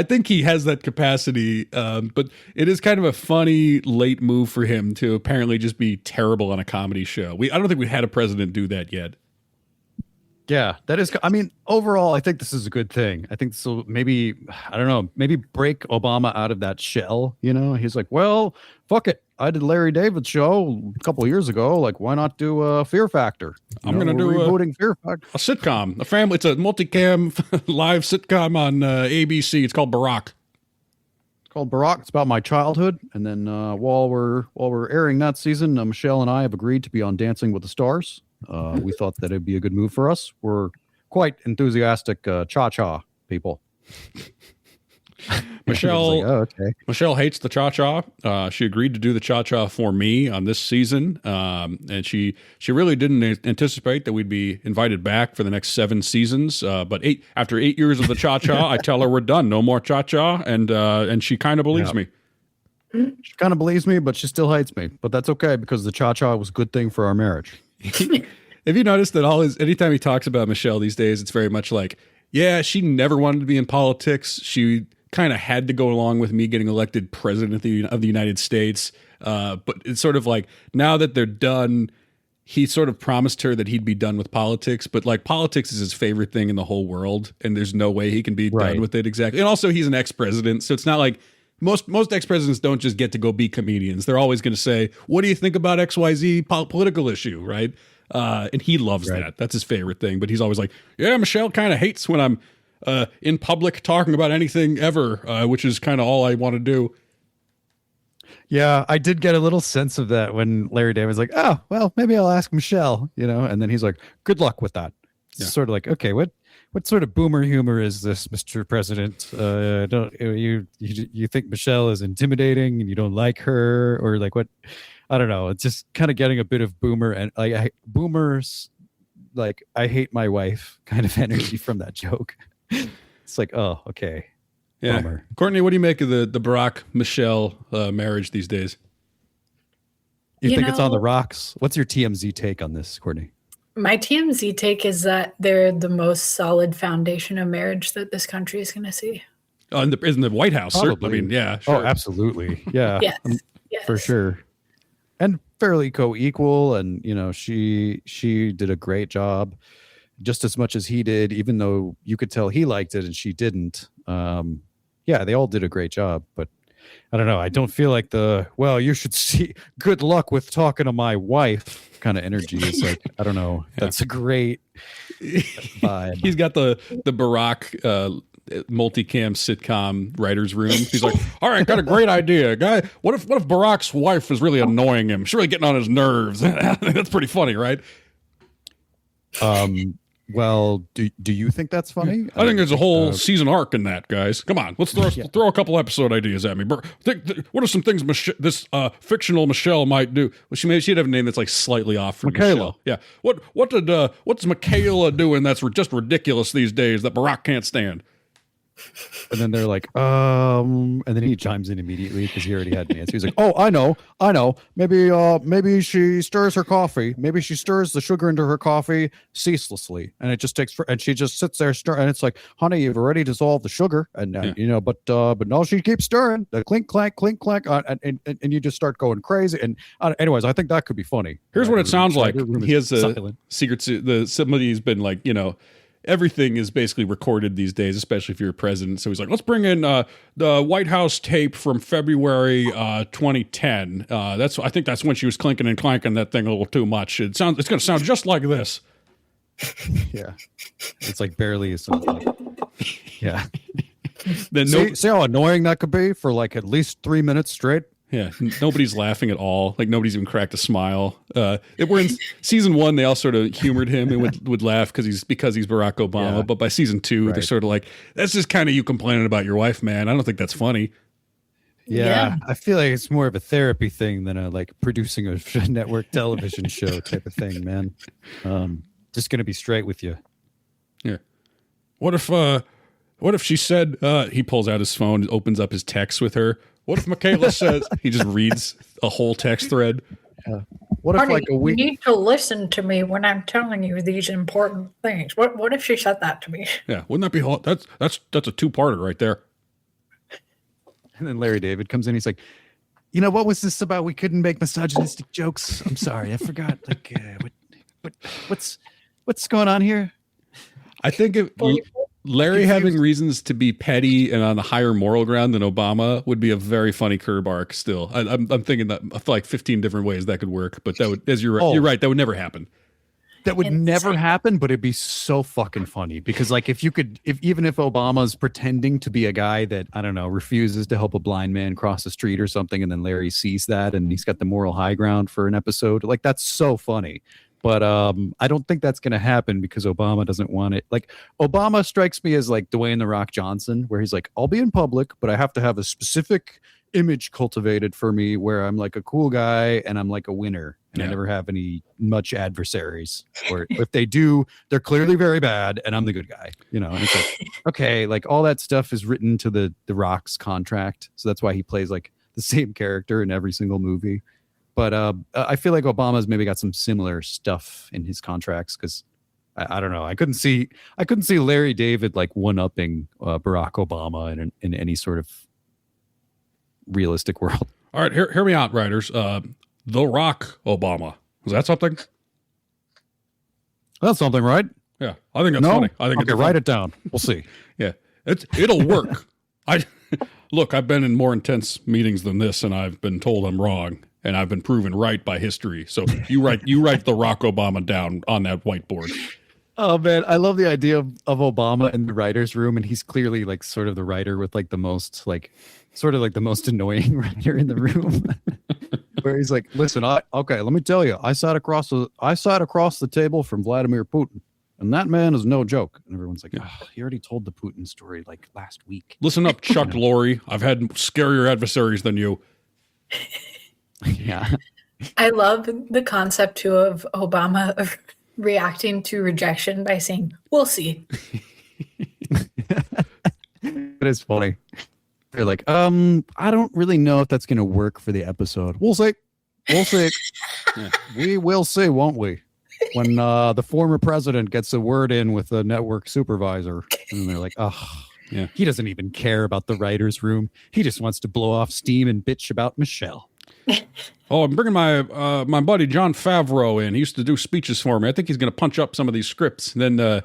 think he has that capacity, but it is kind of a funny late move for him to apparently just be terrible on a comedy show. I don't think we had a president do that yet. Yeah, that is. I mean, overall, I think this is a good thing. I think this will maybe break Obama out of that shell. He's like, well, fuck it. I did Larry David show a couple of years ago. Like, why not do a Fear Factor? I'm going to do Fear Factor. A sitcom, a family. It's a multicam live sitcom on ABC. It's called Barack. It's called Barack. It's about my childhood. And then while we're airing that season, Michelle and I have agreed to be on Dancing with the Stars. We thought that it'd be a good move for us. We're quite enthusiastic cha-cha people. Michelle, like, oh, okay. Michelle hates the cha-cha. She agreed to do the cha-cha for me on this season, and she really didn't anticipate that we'd be invited back for the next 7 seasons. But after 8 years of the cha-cha, I tell her we're done, no more cha-cha, and she kind of believes me. She kind of believes me, but she still hates me. But that's okay, because the cha-cha was a good thing for our marriage. Have you noticed that anytime he talks about Michelle these days, it's very much like, yeah, she never wanted to be in politics. She kind of had to go along with me getting elected president of the United States. But it's sort of like, now that they're done, he sort of promised her that he'd be done with politics. But like, politics is his favorite thing in the whole world, and there's no way he can be done with it exactly. And also, he's an ex-president, so it's not like most ex-presidents don't just get to go be comedians. They're always going to say, what do you think about XYZ political issue, right? And he loves that. That's his favorite thing. But he's always like, yeah, Michelle kind of hates when I'm in public talking about anything ever, which is kind of all I want to do. Yeah, I did get a little sense of that when Larry David was like, oh, well, maybe I'll ask Michelle, and then he's like, good luck with that. It's sort of like, okay, what sort of boomer humor is this, Mr. President? Don't you think Michelle is intimidating and you don't like her, or like what? I don't know. It's just kind of getting a bit of boomer and boomers, like I hate my wife kind of energy from that joke. It's like, oh, okay. Yeah. Bummer. Courtney, what do you make of the Barack Michelle marriage these days? You think it's on the rocks? What's your TMZ take on this, Courtney? My TMZ take is that they're the most solid foundation of marriage that this country is going to see. In the White House, certainly. I mean, yeah, sure. Oh, absolutely. Yeah. Yes. For sure. And fairly co-equal, and she did a great job, just as much as he did, even though you could tell he liked it and she didn't. Yeah, they all did a great job, but I don't know. I don't feel like you should see good luck with talking to my wife kind of energy is like, I don't know. That's a great vibe. He's got the Barack multicam sitcom writer's room. He's like, all right, got a great idea. Guy, what if Barack's wife is really annoying him? She's really getting on his nerves. That's pretty funny, right? Well, do you think that's funny? I think there's a whole season arc in that, guys. Come on, let's throw a couple episode ideas at me. What are some things this fictional Michelle might do? Well, she'd have a name that's like slightly off from Michaela. Michelle. Yeah. What's Michaela doing that's just ridiculous these days that Barack can't stand? And then they're like, and then he chimes in immediately because he already had an answer. He's like, oh, I know. Maybe she stirs her coffee. Maybe she stirs the sugar into her coffee ceaselessly, and it just takes and she just sits there stirring. And it's like, honey, you've already dissolved the sugar, and but no, she keeps stirring. The clink clank, and you just start going crazy. And anyways, I think that could be funny. Here's what it sounds like. He has a secret. Somebody's been like, everything is basically recorded these days, especially if you're a president. So he's like, let's bring in the White House tape from February 2010. I think that's when she was clinking and clanking that thing a little too much. It's going to sound just like this. Yeah, it's like barely a something. Yeah. Then see how annoying that could be for like at least 3 minutes straight. Yeah, nobody's laughing at all. Like nobody's even cracked a smile. We're in season 1; they all sort of humored him and would laugh because he's Barack Obama. Yeah. But by season 2, they're sort of like, "That's just kind of you complaining about your wife, man. I don't think that's funny." Yeah, I feel like it's more of a therapy thing than a like producing a network television show type of thing, man. Just gonna be straight with you. Yeah. What if she said? He pulls out his phone, opens up his text with her. What if Michaela says? He just reads a whole text thread. Yeah. What if Marty, like a week? You need to listen to me when I'm telling you these important things. What if she said that to me? Yeah, wouldn't that be hot? That's a 2-parter right there. And then Larry David comes in. He's like, what was this about? We couldn't make misogynistic jokes. I'm sorry, I forgot. Like, what's going on here? I think Larry having reasons to be petty and on a higher moral ground than Obama would be a very funny curb arc. Still, I'm thinking that I feel like 15 different ways that could work, but that would, as you're right, that would never happen. That would never happen, but it'd be so fucking funny because, like, even if Obama's pretending to be a guy that I don't know refuses to help a blind man cross the street or something, and then Larry sees that and he's got the moral high ground for an episode, like that's so funny. But I don't think that's going to happen because Obama doesn't want it. Like Obama strikes me as like Dwayne "The Rock" Johnson, where he's like, I'll be in public, but I have to have a specific image cultivated for me where I'm like a cool guy and I'm like a winner and I never have much adversaries. Or if they do, they're clearly very bad and I'm the good guy. And it's like, okay, like all that stuff is written to the Rock's contract. So that's why he plays like the same character in every single movie. But I feel like Obama's maybe got some similar stuff in his contracts because I don't know. I couldn't see Larry David like one-upping Barack Obama in any sort of realistic world. All right, hear me out, writers. The Rock Obama. Is that something? That's something, right? Yeah, I think that's funny. I think okay, write it down. We'll see. Yeah, it'll work. I've been in more intense meetings than this, and I've been told I'm wrong. And I've been proven right by history. So you write the Rock Obama down on that whiteboard. Oh man, I love the idea of Obama in the writer's room, and he's clearly like sort of the writer with like the most like sort of like the most annoying writer in the room. Where he's like, listen, okay, let me tell you, I sat across the table from Vladimir Putin, and that man is no joke. And everyone's like, oh, he already told the Putin story like last week. Listen up, Chuck Lorre. I've had scarier adversaries than you. Yeah. I love the concept too of Obama reacting to rejection by saying, we'll see. It is funny. They're like, I don't really know if that's going to work for the episode. We'll see. Yeah. We will see, won't we? When the former president gets a word in with the network supervisor. And they're like, oh, yeah. He doesn't even care about the writer's room. He just wants to blow off steam and bitch about Michelle. Oh, I'm bringing my my buddy John Favreau in. He used to do speeches for me. I think he's going to punch up some of these scripts. And then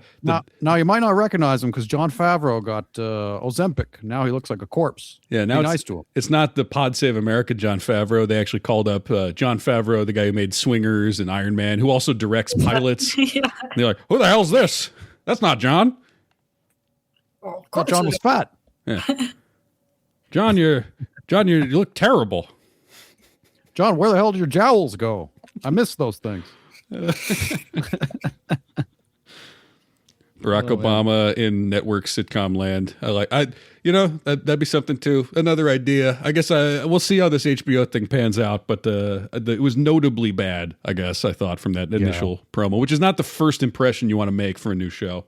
Now you might not recognize him because John Favreau got Ozempic. Now he looks like a corpse. yeah, now Be it's, nice to him. it's not the Pod Save America John Favreau. They actually called up John Favreau, the guy who made Swingers and Iron Man, who also directs pilots. Yeah. And they're like, who the hell's this? That's not John. Oh, of Thought course John it was fat. John, you look terrible. John, where the hell did your jowls go? I miss those things. Barack Obama in network sitcom land. That'd be something too. Another idea. I guess we'll see how this HBO thing pans out. But it was notably bad. I guess I thought from that initial promo, which is not the first impression you want to make for a new show.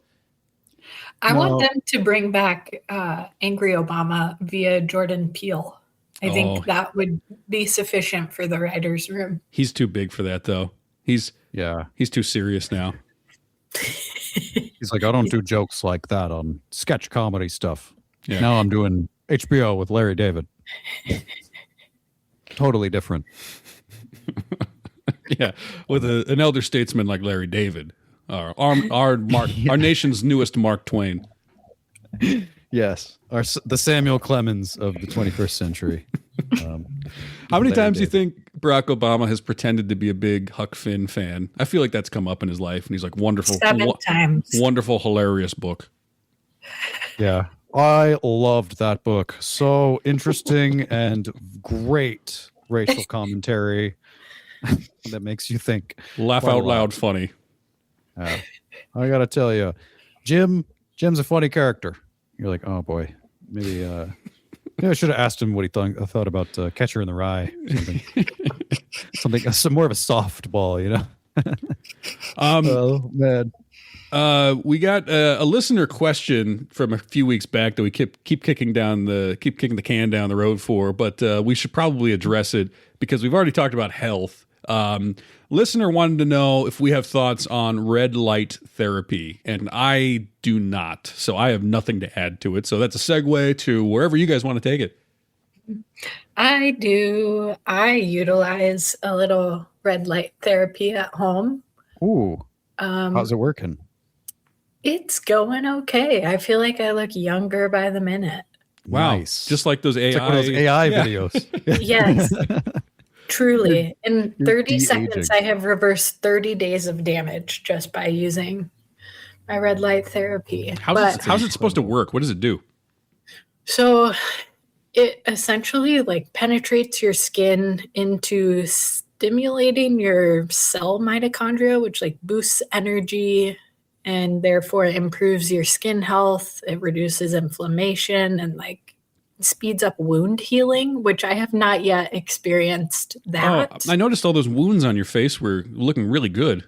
I want them to bring back Angry Obama via Jordan Peele. I think that would be sufficient for the writer's room. He's too big for that though. He's too serious now. He's like, I don't do jokes like that on sketch comedy stuff. Yeah. Now I'm doing HBO with Larry David. Totally different. Yeah, with an elder statesman like Larry David, our nation's newest Mark Twain. Yes. The Samuel Clemens of the 21st century. How many times do you think Barack Obama has pretended to be a big Huck Finn fan? I feel like that's come up in his life, and he's like, wonderful, 7 times. wonderful, hilarious book. Yeah. I loved that book. So interesting and great racial commentary that makes you think. Laugh out loud funny. I got to tell you, Jim's a funny character. You're like, oh boy, maybe I should have asked him what he thought about Catcher in the Rye. Some more of a softball, you know. Oh man. We got a listener question from a few weeks back that we keep kicking the can down the road for, but we should probably address it because we've already talked about health. Listener wanted to know if we have thoughts on red light therapy, and I do not. So I have nothing to add to it. So that's a segue to wherever you guys want to take it. I do. I utilize a little red light therapy at home. Ooh. How's it working? It's going okay. I feel like I look younger by the minute. Wow. Nice. Just like those AI, It's like one of those AI videos. Yes. Truly. In you're 30 de-aging. seconds, I have reversed 30 days of damage just by using my red light therapy. How's it supposed to work? What does it do? So it essentially like penetrates your skin into stimulating your cell mitochondria, which like boosts energy and therefore improves your skin health. It reduces inflammation and like speeds up wound healing, which I have not yet experienced that. I noticed all those wounds on your face were looking really good.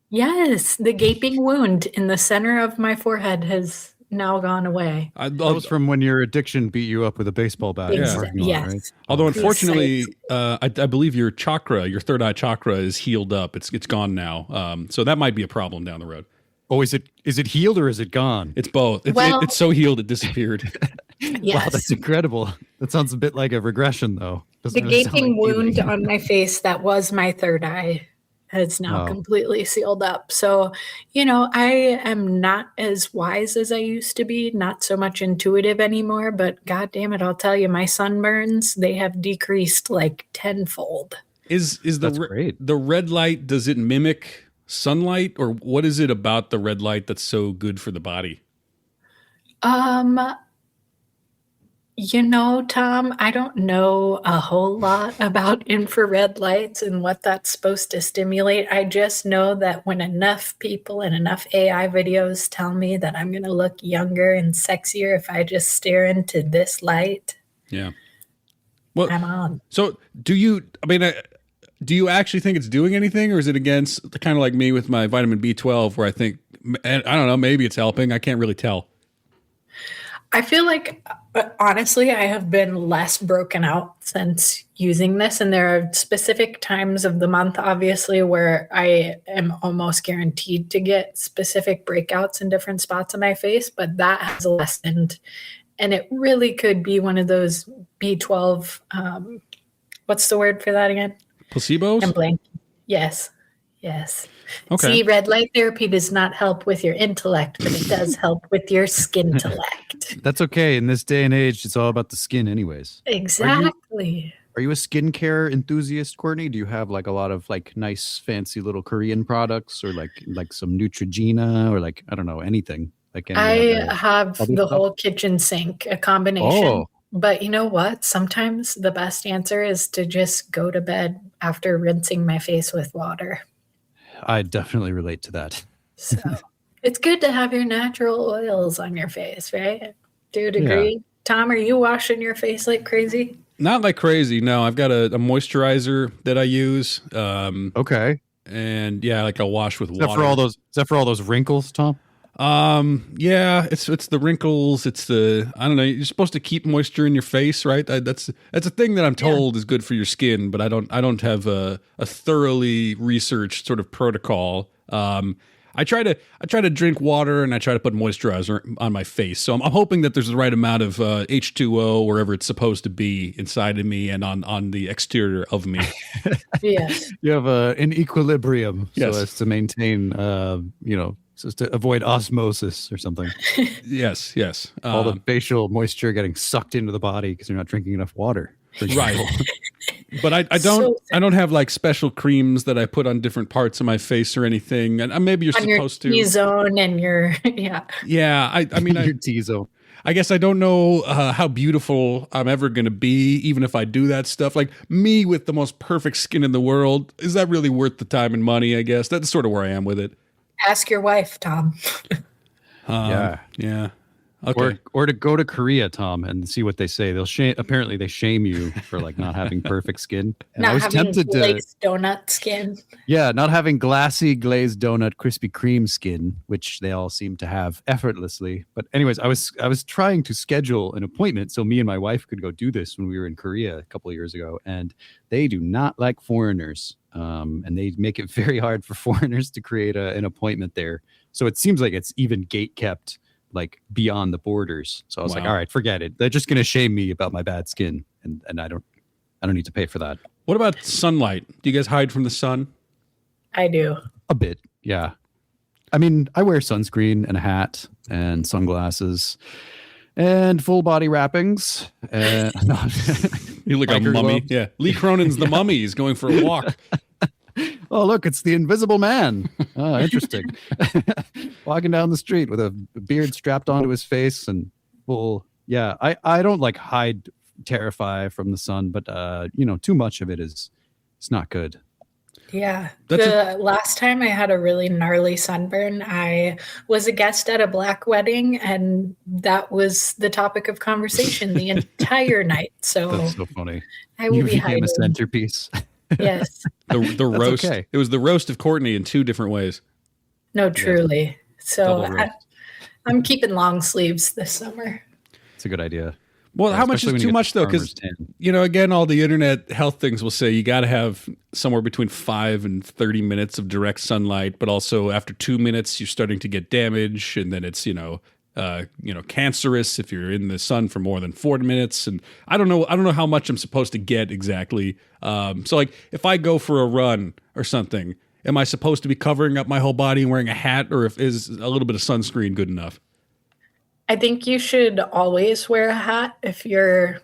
Yes, the gaping wound in the center of my forehead has now gone away. That was from when your addiction beat you up with a baseball bat. in the parking lot, Yes. right? Although unfortunately, I believe your third eye chakra is healed up. It's gone now. So that might be a problem down the road. Oh, is it healed or is it gone? It's both. It's so healed it disappeared. Yes. Wow, that's incredible. That sounds a bit like a regression, though. The gaping wound on my face that was my third eye has now completely sealed up. So, I am not as wise as I used to be, not so much intuitive anymore, but God damn it, I'll tell you, my sunburns, they have decreased like tenfold. Is great. the red light, does it mimic sunlight, or what is it about the red light that's so good for the body? Tom, I don't know a whole lot about infrared lights and what that's supposed to stimulate. I just know that when enough people and enough AI videos tell me that I'm going to look younger and sexier if I just stare into this light, Yeah. Well, I'm on. so do you actually think it's doing anything, or is it against, kind of like me with my vitamin B12, where I think, I don't know, maybe it's helping. I can't really tell. I feel like, honestly, I have been less broken out since using this. And there are specific times of the month, obviously, where I am almost guaranteed to get specific breakouts in different spots of my face, but that has lessened. And it really could be one of those B12 What's the word for that again? Placebos? I'm blank. Yes. Yes. Okay. See, red light therapy does not help with your intellect, but it does help with your skin intellect. That's okay. In this day and age, it's all about the skin, anyways. Exactly. Are you a skincare enthusiast, Courtney? Do you have like a lot of like nice, fancy little Korean products, or like some Neutrogena, or like I don't know anything? Like any I other have other the stuff? whole kitchen sink, a combination. Oh. But you know what? Sometimes the best answer is to just go to bed after rinsing my face with water. I definitely relate to that. So it's good to have your natural oils on your face, right? Do you agree? Tom, are you washing your face like crazy? Not like crazy. No, I've got a moisturizer that I use. Okay. And yeah, like I'll wash with Is water. that for all those wrinkles, Tom? Yeah, it's the wrinkles. It's the, I don't know. You're supposed to keep moisture in your face, right? That's a thing that I'm told is good for your skin, but I don't have a thoroughly researched sort of protocol. I try to drink water and I try to put moisturizer on my face. So I'm hoping that there's the right amount of H2O wherever it's supposed to be inside of me and on the exterior of me. Yes. You have an equilibrium Yes. so as to maintain, so as to avoid osmosis or something. Yes. All the facial moisture getting sucked into the body because you're not drinking enough water. for example. Right. But I don't So I don't have like special creams that I put on different parts of my face or anything. And maybe you're on your supposed to. T-zone and your, yeah. Yeah, I mean, Your T-zone. I guess I don't know how beautiful I'm ever going to be, even if I do that stuff. Like me with the most perfect skin in the world, is that really worth the time and money? I guess that's sort of where I am with it. Ask your wife, Tom. Yeah. Yeah. Okay. Or to go to Korea, Tom, and see what they say. Apparently they shame you for like not having perfect skin. And I Not was having tempted to, glazed donut skin. yeah, not having glassy glazed donut Krispy Kreme skin, which they all seem to have effortlessly. But anyways, I was trying to schedule an appointment so me and my wife could go do this when we were in Korea a couple of years ago, and they do not like foreigners. And they make it very hard for foreigners to create an appointment there. So it seems like it's even gate kept like beyond the borders. So I was like, Wow. all right, forget it. They're just going to shame me about my bad skin. And I don't need to pay for that. What about sunlight? Do you guys hide from the sun? I do. A bit. Yeah. I mean, I wear sunscreen and a hat and sunglasses and full body wrappings. No. You look like a Biker mummy. gloves. Yeah. Lee Cronin's the mummy. He's going for a walk. Oh, look, it's the Invisible Man. Oh, interesting. Walking down the street with a beard strapped onto his face and full. Yeah, I don't like hide, terrify from the sun, but too much of it it's not good. Yeah. That's The last time I had a really gnarly sunburn, I was a guest at a black wedding, and that was the topic of conversation the entire night. So That's so funny. I will You be became hiding. a centerpiece. Yes. The roast. okay. It was the roast of Courtney in two different ways. No, truly. So Double roast. I'm keeping long sleeves this summer. It's a good idea. Well, Yeah, how much especially when is you too get much the though? Because farmer's tan. again, all the internet health things will say you got to have somewhere between 5 and 30 minutes of direct sunlight, but also after 2 minutes you're starting to get damage, and then it's cancerous if you're in the sun for more than 40 minutes. And I don't know how much I'm supposed to get exactly. So like if I go for a run or something, am I supposed to be covering up my whole body and wearing a hat, or is a little bit of sunscreen good enough? I think you should always wear a hat if you're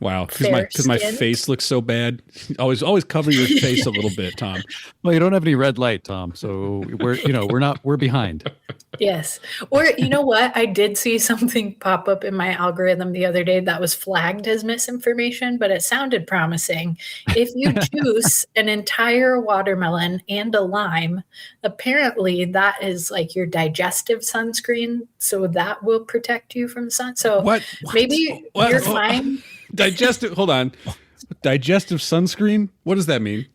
Wow, Fair because my skin. face looks so bad. Always cover your face a little bit, Tom. Well, you don't have any red light, Tom. So we're behind. Yes. Or you know what? I did see something pop up in my algorithm the other day that was flagged as misinformation, but it sounded promising. If you juice an entire watermelon and a lime, apparently that is like your digestive sunscreen. So that will protect you from sun. So What? maybe What? you're Oh, fine. Digestive. Hold on. Digestive sunscreen. What does that mean?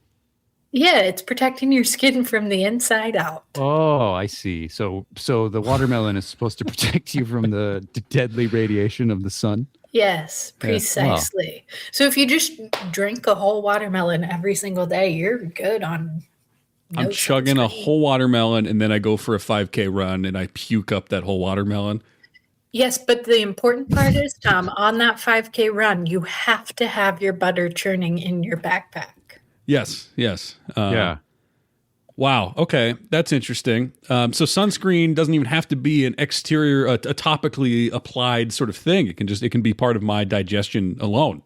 Yeah, it's protecting your skin from the inside out. Oh, I see. So the watermelon is supposed to protect you from the deadly radiation of the sun. Yes, Yeah, wow. precisely. So if you just drink a whole watermelon every single day, you're good on. I'm no chugging a sunscreen. whole watermelon, and then I go for a 5K run, and I puke up that whole watermelon. Yes, but the important part is, Tom, on that 5K run, you have to have your butter churning in your backpack. Yes. Yeah. Wow. Okay, that's interesting. So sunscreen doesn't even have to be an exterior, a topically applied sort of thing. It can be part of my digestion alone.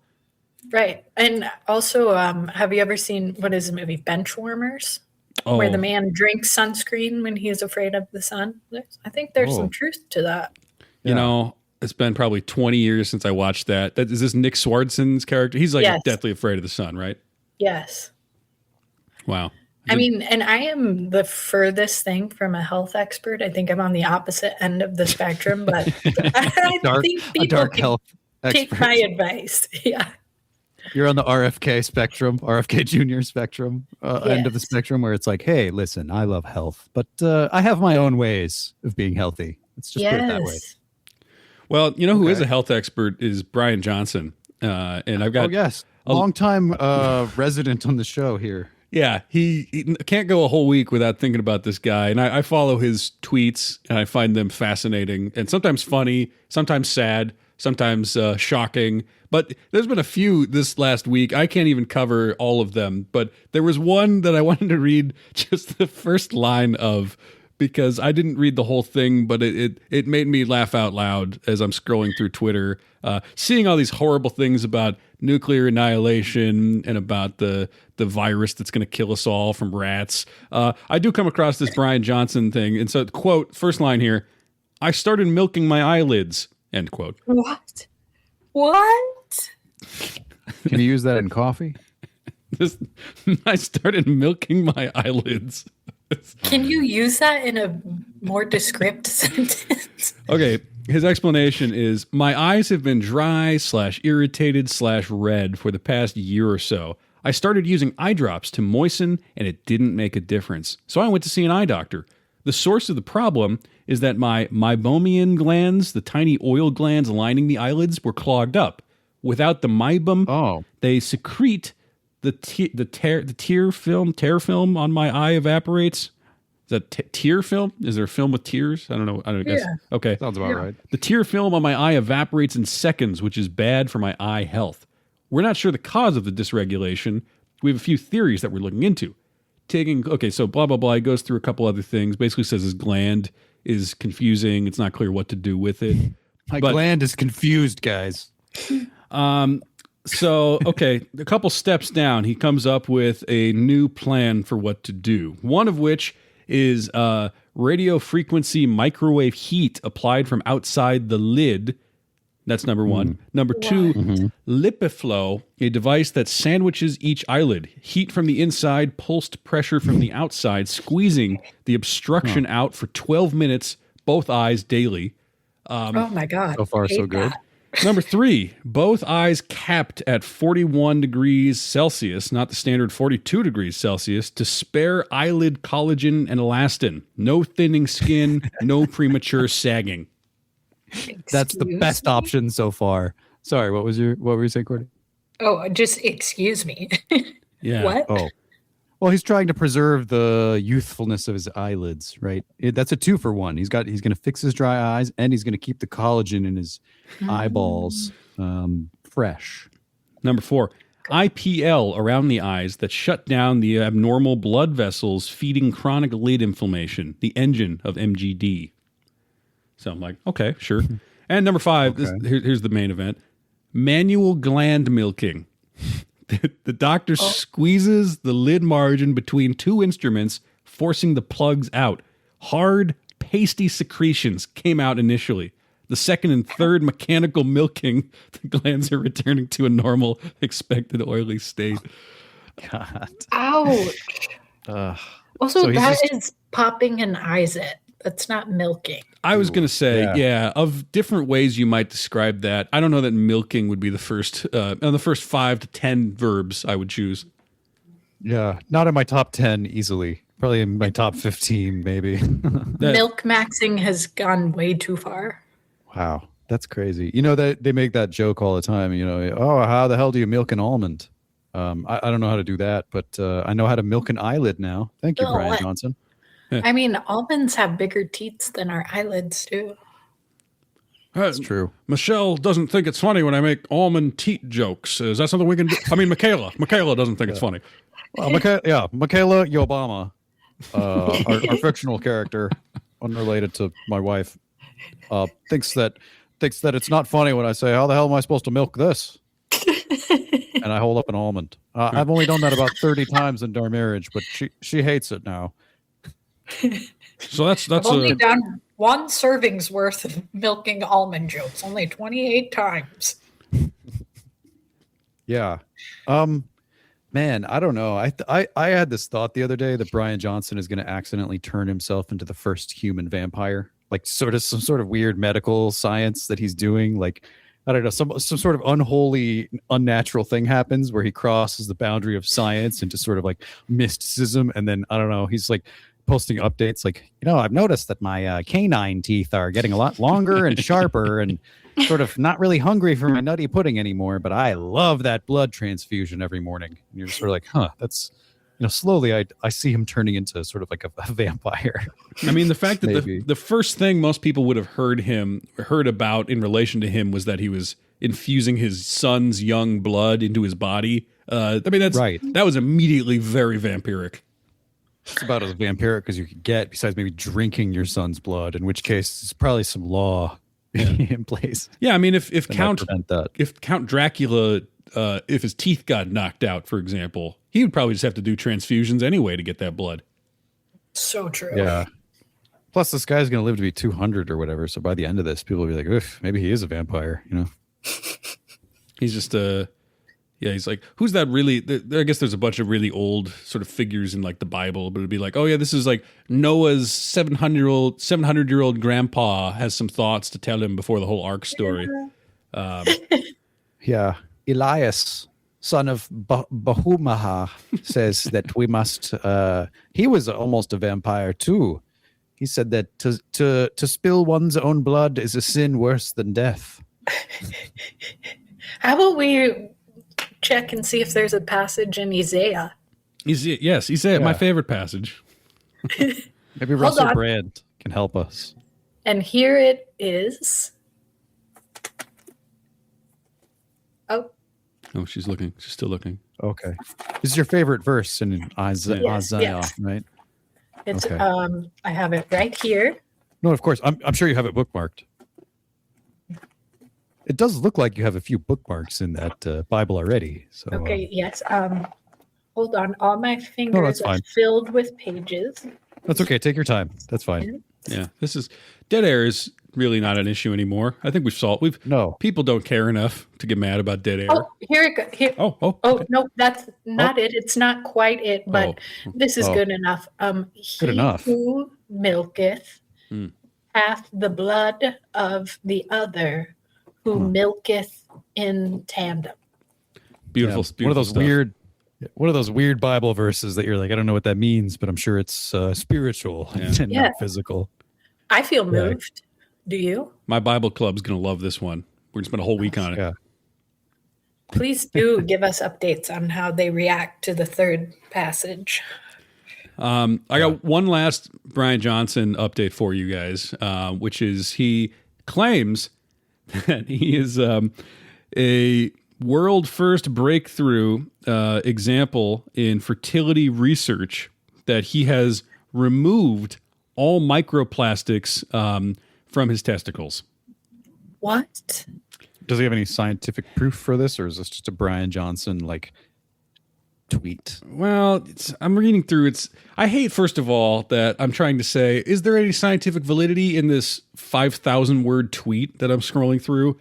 Right. And also, have you ever seen, what is the movie, Benchwarmers? Oh, Where the man drinks sunscreen when he's afraid of the sun? I think there's some truth to that. you know, it's been probably 20 years since I watched that. Is this Nick Swardson's character? He's like Yes. deathly afraid of the sun, right? Yes. Wow. I mean, and I am the furthest thing from a health expert. I think I'm on the opposite end of the spectrum, but I think A people dark can health take expert. my advice. Yeah. You're on the RFK spectrum, RFK Jr. spectrum, end of the Yes. spectrum, where it's like, hey, listen, I love health, but I have my own ways of being healthy. Let's just put it that way. Yes. Well, you know who is Okay. a health expert is Brian Johnson. And I've got Oh, yes. Long time resident on the show here. Yeah, he can't go a whole week without thinking about this guy. And I follow his tweets, and I find them fascinating and sometimes funny, sometimes sad, sometimes shocking. But there's been a few this last week. I can't even cover all of them. But there was one that I wanted to read just the first line of, because I didn't read the whole thing, but it made me laugh out loud as I'm scrolling through Twitter, seeing all these horrible things about nuclear annihilation and about the virus that's going to kill us all from rats. I do come across this Brian Johnson thing. And so, quote, first line here, I started milking my eyelids, end quote. What? What? Can you use that in coffee? This, I started milking my eyelids. Can you use that in a more descriptive sentence? Okay, his explanation is, my eyes have been dry / irritated / red for the past year or so. I started using eye drops to moisten and it didn't make a difference. So I went to see an eye doctor. The source of the problem is that my meibomian glands, the tiny oil glands lining the eyelids, were clogged up. Without the meibum, they secrete the tear film on my eye evaporates. Is that tear film? Is there a film with tears? I don't know. I don't guess. Yeah. Okay. Sounds about right. The tear film on my eye evaporates in seconds, which is bad for my eye health. We're not sure the cause of the dysregulation. We have a few theories that we're looking into. So blah, blah, blah. He goes through a couple other things. Basically says his gland is confusing. It's not clear what to do with it. My gland is confused, guys. So, okay, a couple steps down, he comes up with a new plan for what to do. One of which is radio frequency microwave heat applied from outside the lid. That's number one. Number two, Lipiflow, a device that sandwiches each eyelid. Heat from the inside, pulsed pressure from the outside, squeezing the obstruction out for 12 minutes, both eyes daily. Oh my God. So far, so Hate good. that. Number three, both eyes capped at 41 degrees Celsius, not the standard 42 degrees Celsius, to spare eyelid collagen and elastin. No thinning skin, no premature sagging. That's the Excuse best me? option so far. Sorry, what were you saying, Courtney? Oh, just excuse me. Yeah. What? Oh, well, he's trying to preserve the youthfulness of his eyelids, right? That's a 2-for-1. He's going to fix his dry eyes, and he's going to keep the collagen in his eyeballs fresh. Number four, IPL around the eyes that shut down the abnormal blood vessels feeding chronic lid inflammation, the engine of MGD. So I'm like, okay, sure. And number five, here's the main event, manual gland milking. The doctor squeezes the lid margin between two instruments, forcing the plugs out. Hard, pasty secretions came out initially. The second and third mechanical milking, the glands are returning to a normal, expected oily state. God. Ouch. Also, So he's that just- is popping an eyes-it. That's not milking. I was going to say, Yeah. of different ways you might describe that. I don't know that milking would be the first, on the first 5 to 10 verbs I would choose. Yeah, not in my top 10 easily. Probably in my top 15, maybe. Milk maxing has gone way too far. Wow, that's crazy. You know that they make that joke all the time. You know, oh, how the hell do you milk an almond? I don't know how to do that, but I know how to milk an eyelid now. Thank you, Oh, Brian what? Johnson. I mean, almonds have bigger teats than our eyelids do. That's true. Michelle doesn't think it's funny when I make almond teat jokes. Is that something we can do? I mean, Michaela doesn't think it's funny. Well, Michaela Obama, our fictional character, unrelated to my wife, thinks that it's not funny when I say, "How the hell am I supposed to milk this?" And I hold up an almond. I've only done that about 30 times in our marriage, but she hates it now. So that's I've only done one serving's worth of milking almond jokes, only 28 times. Yeah. Man, I don't know. I had this thought the other day that Brian Johnson is going to accidentally turn himself into the first human vampire, like some sort of weird medical science that he's doing. Like, I don't know, some sort of unholy, unnatural thing happens where he crosses the boundary of science into sort of like mysticism. And then, I don't know, he's like posting updates like, I've noticed that my canine teeth are getting a lot longer and sharper and sort of not really hungry for my nutty pudding anymore, but I love that blood transfusion every morning. And you're sort of like, that's, slowly I see him turning into sort of like a vampire. I mean, the fact that the first thing most people would have heard about in relation to him was that he was infusing his son's young blood into his body. I mean, that's right. That was immediately very vampiric. It's about as vampiric as you could get, besides maybe drinking your son's blood, in which case it's probably some law in place. Yeah, I mean, if Count Dracula, if his teeth got knocked out, for example, he would probably just have to do transfusions anyway to get that blood. So true. Yeah. Plus, this guy's going to live to be 200 or whatever. So by the end of this, people will be like, "Oof, maybe he is a vampire." He's just he's like, who's that really? I guess there's a bunch of really old sort of figures in like the Bible, but it'd be like, oh yeah, this is like Noah's 700-year-old grandpa has some thoughts to tell him before the whole ark story. Yeah, Elias, son of Bahumaha, says that we must. He was almost a vampire too. He said that to spill one's own blood is a sin worse than death. How about we check and see if there's a passage in Isaiah? Isaiah, my favorite passage. Maybe Russell Brand can help us. And here it is. Oh, she's looking. She's still looking. Okay. This is your favorite verse in Isaiah, yes. right? It's okay. I have it right here. No, of course. I'm sure you have it bookmarked. It does look like you have a few bookmarks in that Bible already. So okay, yes. Hold on. All my fingers are filled with pages. That's okay. Take your time. That's fine. Yeah. This is dead air is really not an issue anymore. I think people don't care enough to get mad about dead air. Oh, here it goes. Here. Okay. No, that's not it. It's not quite it, but this is good enough. Good enough. Who milketh hath the blood of the other who milketh in tandem. Beautiful, beautiful one of those stuff. One of those weird Bible verses that you're like, I don't know what that means, but I'm sure it's spiritual and not physical. I feel moved. Do you? My Bible club's going to love this one. We're going to spend a whole week on it. Yeah. Please do give us updates on how they react to the third passage. I got one last Brian Johnson update for you guys, which is he claims that he is a world first breakthrough example in fertility research, that he has removed all microplastics from his testicles. What? Does he have any scientific proof for this, or is this just a Brian Johnson tweet? Well, I'm reading through I hate, first of all, that I'm trying to say, is there any scientific validity in this 5,000 word tweet that I'm scrolling through?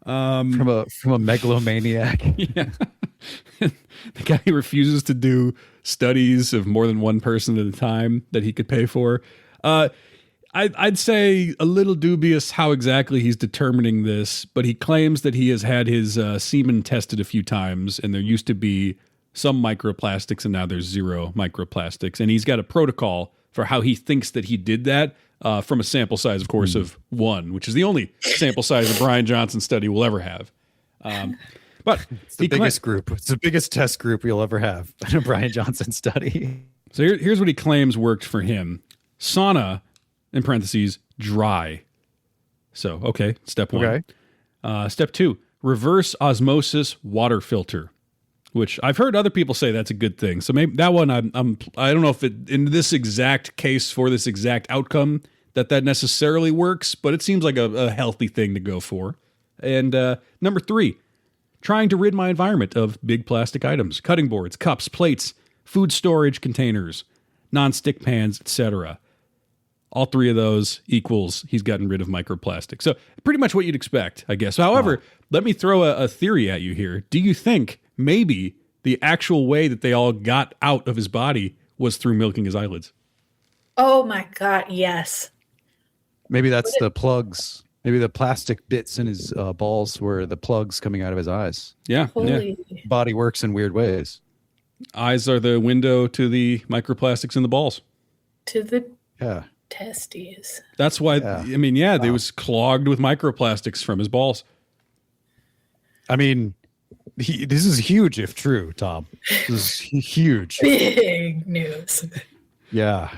From a megalomaniac. Yeah. The guy who refuses to do studies of more than one person at a time that he could pay for. I'd say a little dubious how exactly he's determining this, but he claims that he has had his semen tested a few times, and there used to be some microplastics, and now there's zero microplastics. And he's got a protocol for how he thinks that he did that from a sample size, of course, of 1, which is the only sample size a Brian Johnson study will ever have. But it's the biggest group. It's the biggest test group you'll ever have in a Brian Johnson study. So here's what he claims worked for him. Sauna, in parentheses, dry. So, okay, step one. Okay. Step two, reverse osmosis water filter, which I've heard other people say that's a good thing. So maybe that one, I don't know if it, in this exact case for this exact outcome, that necessarily works, but it seems like a healthy thing to go for. And number three, trying to rid my environment of big plastic items, cutting boards, cups, plates, food storage containers, non-stick pans, etc. All three of those equals he's gotten rid of microplastic. So pretty much what you'd expect, I guess. However, let me throw a theory at you here. Do you think maybe the actual way that they all got out of his body was through milking his eyelids? Oh my God, yes. Maybe that's the plugs. Maybe the plastic bits in his balls were the plugs coming out of his eyes. Yeah. Holy. Body works in weird ways. Eyes are the window to the microplastics in the balls. To the Yeah. testes. That's why, Yeah. I mean, yeah, they was clogged with microplastics from his balls. I mean, this is huge if true, Tom. This is huge. Big news. Yeah.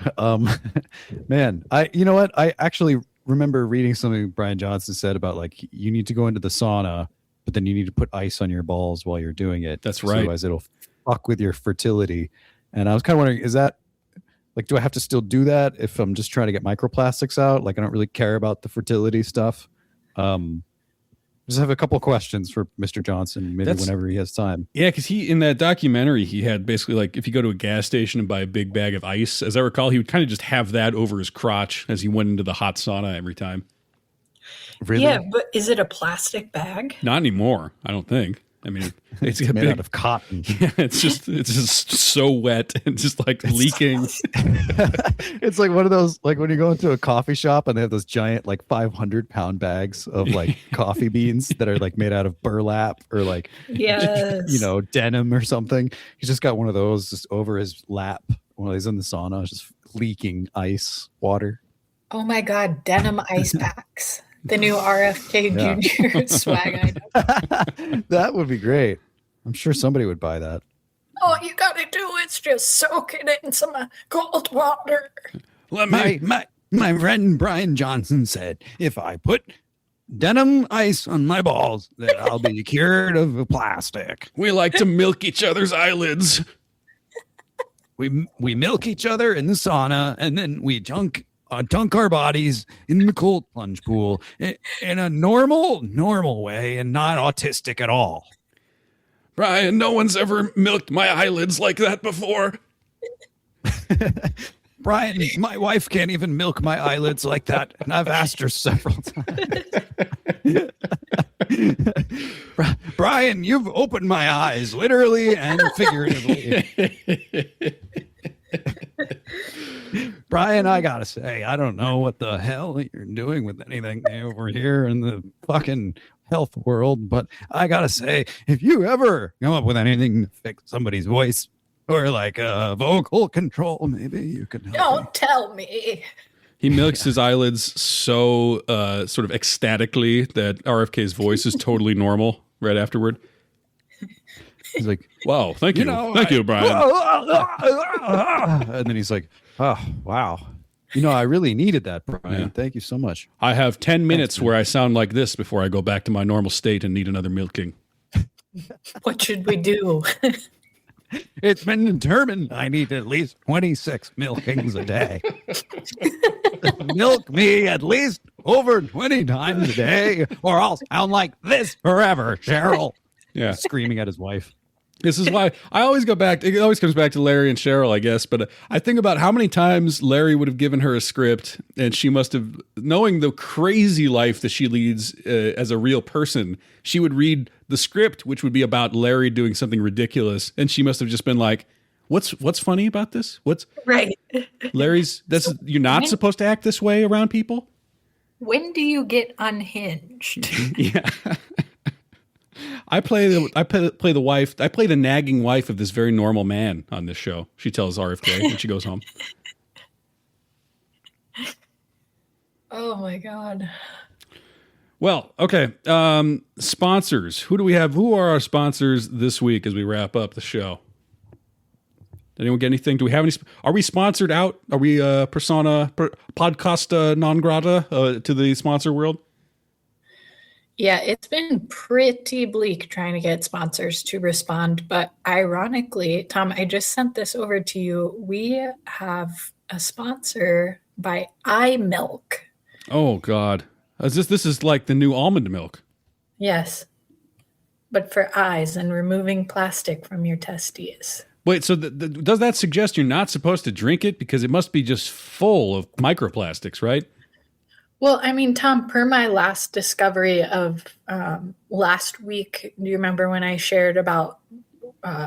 Man, you know what? I actually remember reading something Brian Johnson said about like you need to go into the sauna, but then you need to put ice on your balls while you're doing it. That's right. Otherwise it'll fuck with your fertility. And I was kind of wondering, is that like, do I have to still do that if I'm just trying to get microplastics out? Like I don't really care about the fertility stuff. Just have a couple of questions for Mr. Johnson, maybe whenever he has time. Yeah, because he, in that documentary, he had basically like, if you go to a gas station and buy a big bag of ice, as I recall, he would kind of just have that over his crotch as he went into the hot sauna every time. Really? Yeah, but is it a plastic bag? Not anymore, I don't think. I mean, it's a Made big, out of cotton. yeah, it's just so wet and just like leaking. It's like one of those, like when you go into a coffee shop and they have those giant like 500-pound bags of like coffee beans that are like made out of burlap or like, Yes. you know, denim or something. He's just got one of those just over his lap while he's in the sauna, just leaking ice water. Oh my God, denim ice packs. The new RFK Jr. swag item. That would be great. I'm sure somebody would buy that. All you gotta do is just soak it in some cold water. Let me. My friend Brian Johnson said, if I put denim ice on my balls, that I'll be cured of plastic. We like to milk each other's eyelids. We milk each other in the sauna, and then we dunk our bodies in the cold plunge pool in a normal way and not autistic at all. Brian, no one's ever milked my eyelids like that before. Brian, my wife can't even milk my eyelids like that, and I've asked her several times. Brian, you've opened my eyes, literally and figuratively. Brian, I gotta say, I don't know what the hell you're doing with anything over here in the fucking health world, but I gotta say, if you ever come up with anything to fix somebody's voice or like vocal control, maybe you can help me. Don't tell me. He milks his eyelids so sort of ecstatically that RFK's voice is totally normal right afterward. He's like, Wow, thank you. Thank you, Brian. and then he's like, oh, wow. You know, I really needed that, Brian. Yeah. Thank you so much. I have 10 minutes man. where I sound like this before I go back to my normal state and need another milking. What should we do? It's been determined I need at least 26 milkings a day. Milk me at least over 20 times a day, or I'll sound like this forever, Cheryl. Yeah. Screaming at his wife. This is why I always go back. It always comes back to Larry and Cheryl, I guess. But I think about how many times Larry would have given her a script and she must have, knowing the crazy life that she leads as a real person, she would read the script, which would be about Larry doing something ridiculous. And she must have just been like, what's funny about this? What's Right. Larry's, you're not supposed to act this way around people? When do you get unhinged? Yeah. I play the wife. I play the nagging wife of this very normal man on this show. She tells RFK when she goes home. Oh my God. Well, okay. Sponsors. Who do we have? Who are our sponsors this week as we wrap up the show? Did anyone get anything? Do we have any? Are we sponsored out? Are we podcast non grata to the sponsor world? Yeah, it's been pretty bleak trying to get sponsors to respond. But ironically, Tom, I just sent this over to you. We have a sponsor by iMilk. Oh God, this is like the new almond milk. Yes, but for eyes and removing plastic from your testes. Wait, so does that suggest you're not supposed to drink it because it must be just full of microplastics, right? Well, I mean, Tom, per my last discovery of last week, do you remember when I shared about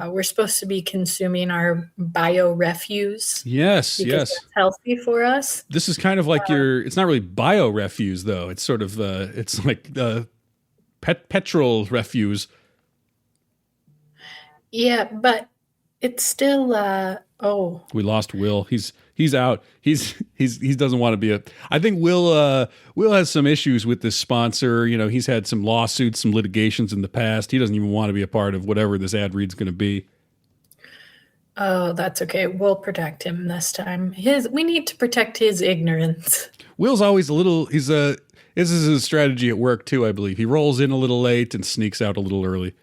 we're supposed to be consuming our bio refuse? Yes, Because yes. it's healthy for us. This is kind of like it's not really bio refuse though. It's sort of it's like petrol refuse. Yeah, but it's still We lost Will. He's out. He doesn't want to be I think Will has some issues with this sponsor. You know, he's had some lawsuits, some litigations in the past. He doesn't even want to be a part of whatever this ad read's going to be. oh, that's okay. We'll protect him this time. We need to protect his ignorance. Will's always a little this is his strategy at work too, I believe. He rolls in a little late and sneaks out a little early.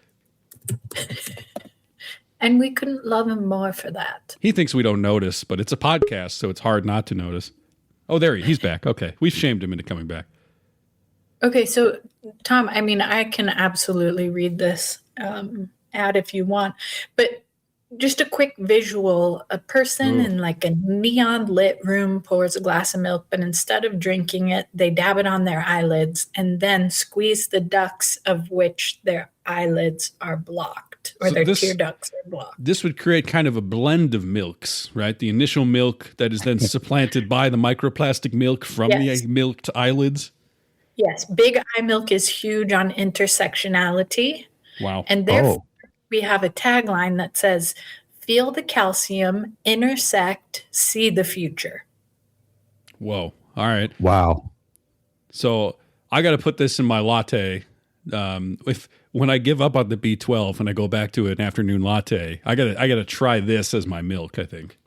And we couldn't love him more for that. He thinks we don't notice, but it's a podcast, so it's hard not to notice. Oh, he's back. Okay. We've shamed him into coming back. Okay, so Tom, I mean, I can absolutely read this ad if you want, but just a quick visual: a person in like a neon lit room pours a glass of milk, but instead of drinking it, they dab it on their eyelids and then squeeze the ducts of which their eyelids are blocked, or So their this- tear ducts are blocked. This would create kind of a blend of milks, right? The initial milk that is then supplanted by the microplastic milk from Yes. the milked eyelids. Yes, Big Eye Milk is huge on intersectionality. Wow. And therefore, we have a tagline that says, "Feel the calcium, intersect, see the future." Whoa. All right. Wow. So I got to put this in my latte. When I give up on the B12 and I go back to an afternoon latte, I gotta try this as my milk, I think.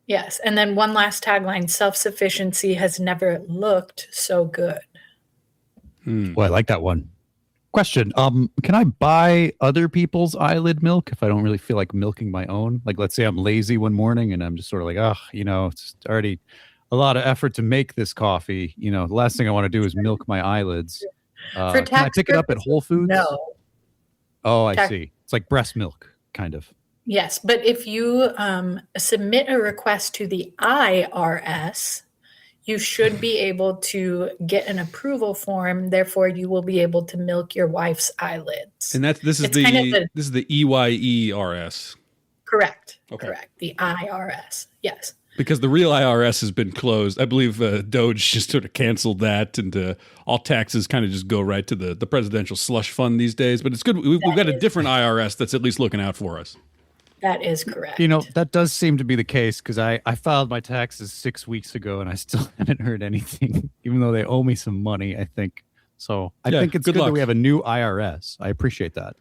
Yes. And then one last tagline: self-sufficiency has never looked so good. Well, I like that one. Question. Can I buy other people's eyelid milk if I don't really feel like milking my own? Like, let's say I'm lazy one morning and I'm just sort of like, it's already a lot of effort to make this coffee. You know, the last thing I want to do is milk my eyelids. For Can I tax pick it up at Whole Foods? No. Oh, I Tax- see. It's like breast milk, kind of. Yes, but if you submit a request to the IRS, you should be able to get an approval form. Therefore, you will be able to milk your wife's eyelids. And this is It's kind of the- this is the EYERS. Correct. Okay. Correct. The IRS. Yes. Because the real IRS has been closed. I believe Doge just sort of canceled that, and all taxes kind of just go right to the presidential slush fund these days. But it's good. We've got a different IRS that's at least looking out for us. That is correct. You know, that does seem to be the case because I filed my taxes 6 weeks ago and I still haven't heard anything, even though they owe me some money, I think. So I Yeah, think it's good good luck. that we have a new IRS. I appreciate that.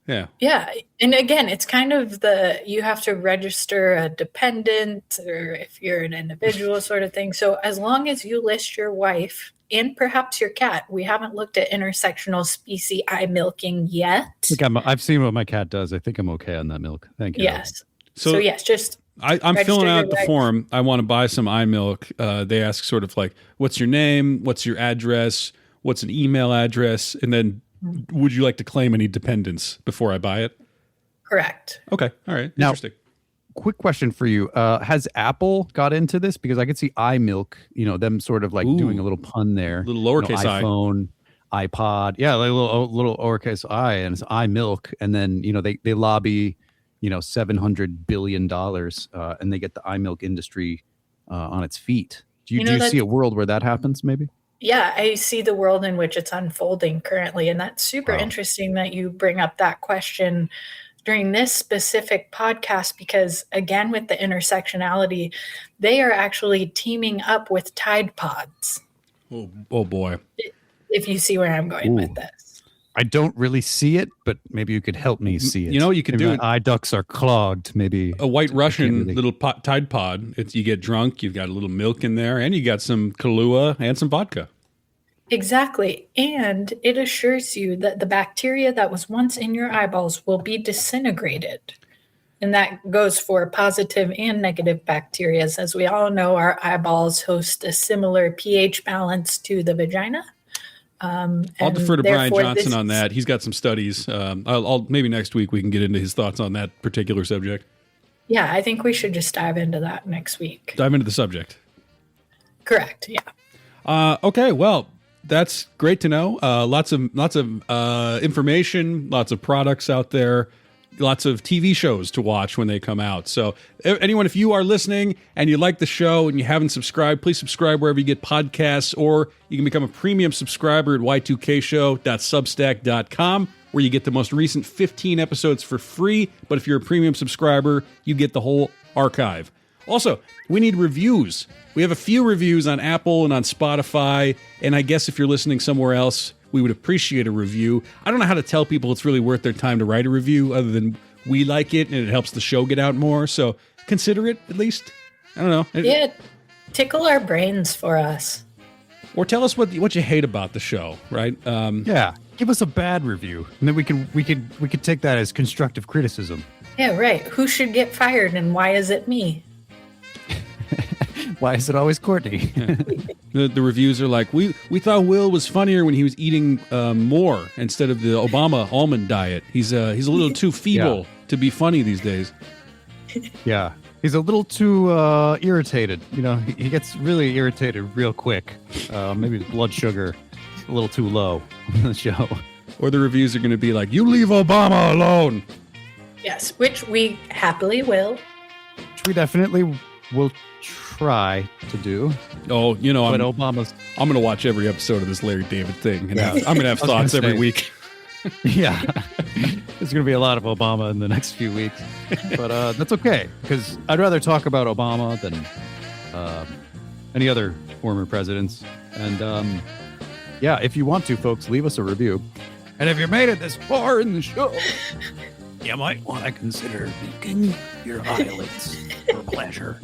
Yeah. Yeah. And again, it's kind of you have to register a dependent or if you're an individual sort of thing. So as long as you list your wife and perhaps your cat, we haven't looked at intersectional species eye milking yet. I think I've seen what my cat does. I think I'm okay on that milk. Thank you. Yes. So, So yes, just I'm register filling your out the rights. form. I want to buy some iMilk. They ask sort of like, what's your name? What's your address? What's an email address? And then would you like to claim any dependents before I buy it? correct. Okay. All right. Now- Interesting. Quick question for you. Has Apple got into this? Because I could see iMilk, them sort of like Ooh. doing a little pun there. Little lowercase I. iPhone, iPod. Yeah, like a little lowercase I, and it's iMilk. And then, they lobby, $700 billion and they get the iMilk industry on its feet. Do you that's- see a world where that happens maybe? Yeah, I see the world in which it's unfolding currently. And that's super Wow. interesting that you bring up that question during this specific podcast, because again, with the intersectionality, they are actually teaming up with Tide Pods, Oh boy. if you see where I'm going Ooh. with this. I don't really see it, but maybe you could help me see it. You know what you could Maybe do? my eye ducts are clogged. Maybe A White Russian really- little Tide Pod. You get drunk, you've got a little milk in there, and you got some Kahlua and some vodka. Exactly. And it assures you that the bacteria that was once in your eyeballs will be disintegrated. And that goes for positive and negative bacteria. As we all know, our eyeballs host a similar pH balance to the vagina. I'll and defer to Brian therefore Johnson this on that. He's got some studies. I'll maybe next week we can get into his thoughts on that particular subject. Yeah, I think we should just dive into that next week. Dive into the subject. Correct. Yeah. Okay, well, that's great to know. Lots of information, lots of products out there, lots of TV shows to watch when they come out. So anyone, if you are listening and you like the show and you haven't subscribed, please subscribe wherever you get podcasts, or you can become a premium subscriber at y2kshow.substack.com, where you get the most recent 15 episodes for free. But if you're a premium subscriber, you get the whole archive. Also, we need reviews. We have a few reviews on Apple and on Spotify, and I guess if you're listening somewhere else, we would appreciate a review. I don't know how to tell people it's really worth their time to write a review other than we like it and it helps the show get out more. So consider it at least. I don't know. Yeah. Tickle our brains for us. Or tell us what you hate about the show, right? Yeah, give us a bad review, and then we could take that as constructive criticism. Yeah, right. Who should get fired and why is it me? Why is it always Courtney? The reviews are like, we thought Will was funnier when he was eating more instead of the Obama almond diet. He's a little too feeble to be funny these days. Yeah, he's a little too irritated. You know, he gets really irritated real quick. Maybe the blood sugar a little too low on the show. Or the reviews are going to be like, you leave Obama alone. Yes, which we happily will. Which we definitely will try to do. Oh, you know, But I'm going to watch every episode of this Larry David thing. And I'm going to have thoughts every week. Yeah. There's going to be a lot of Obama in the next few weeks. But that's okay, because I'd rather talk about Obama than any other former presidents. And yeah, if you want to, folks, leave us a review. And if you made it this far in the show, you might want to consider beaking your eyelids for pleasure.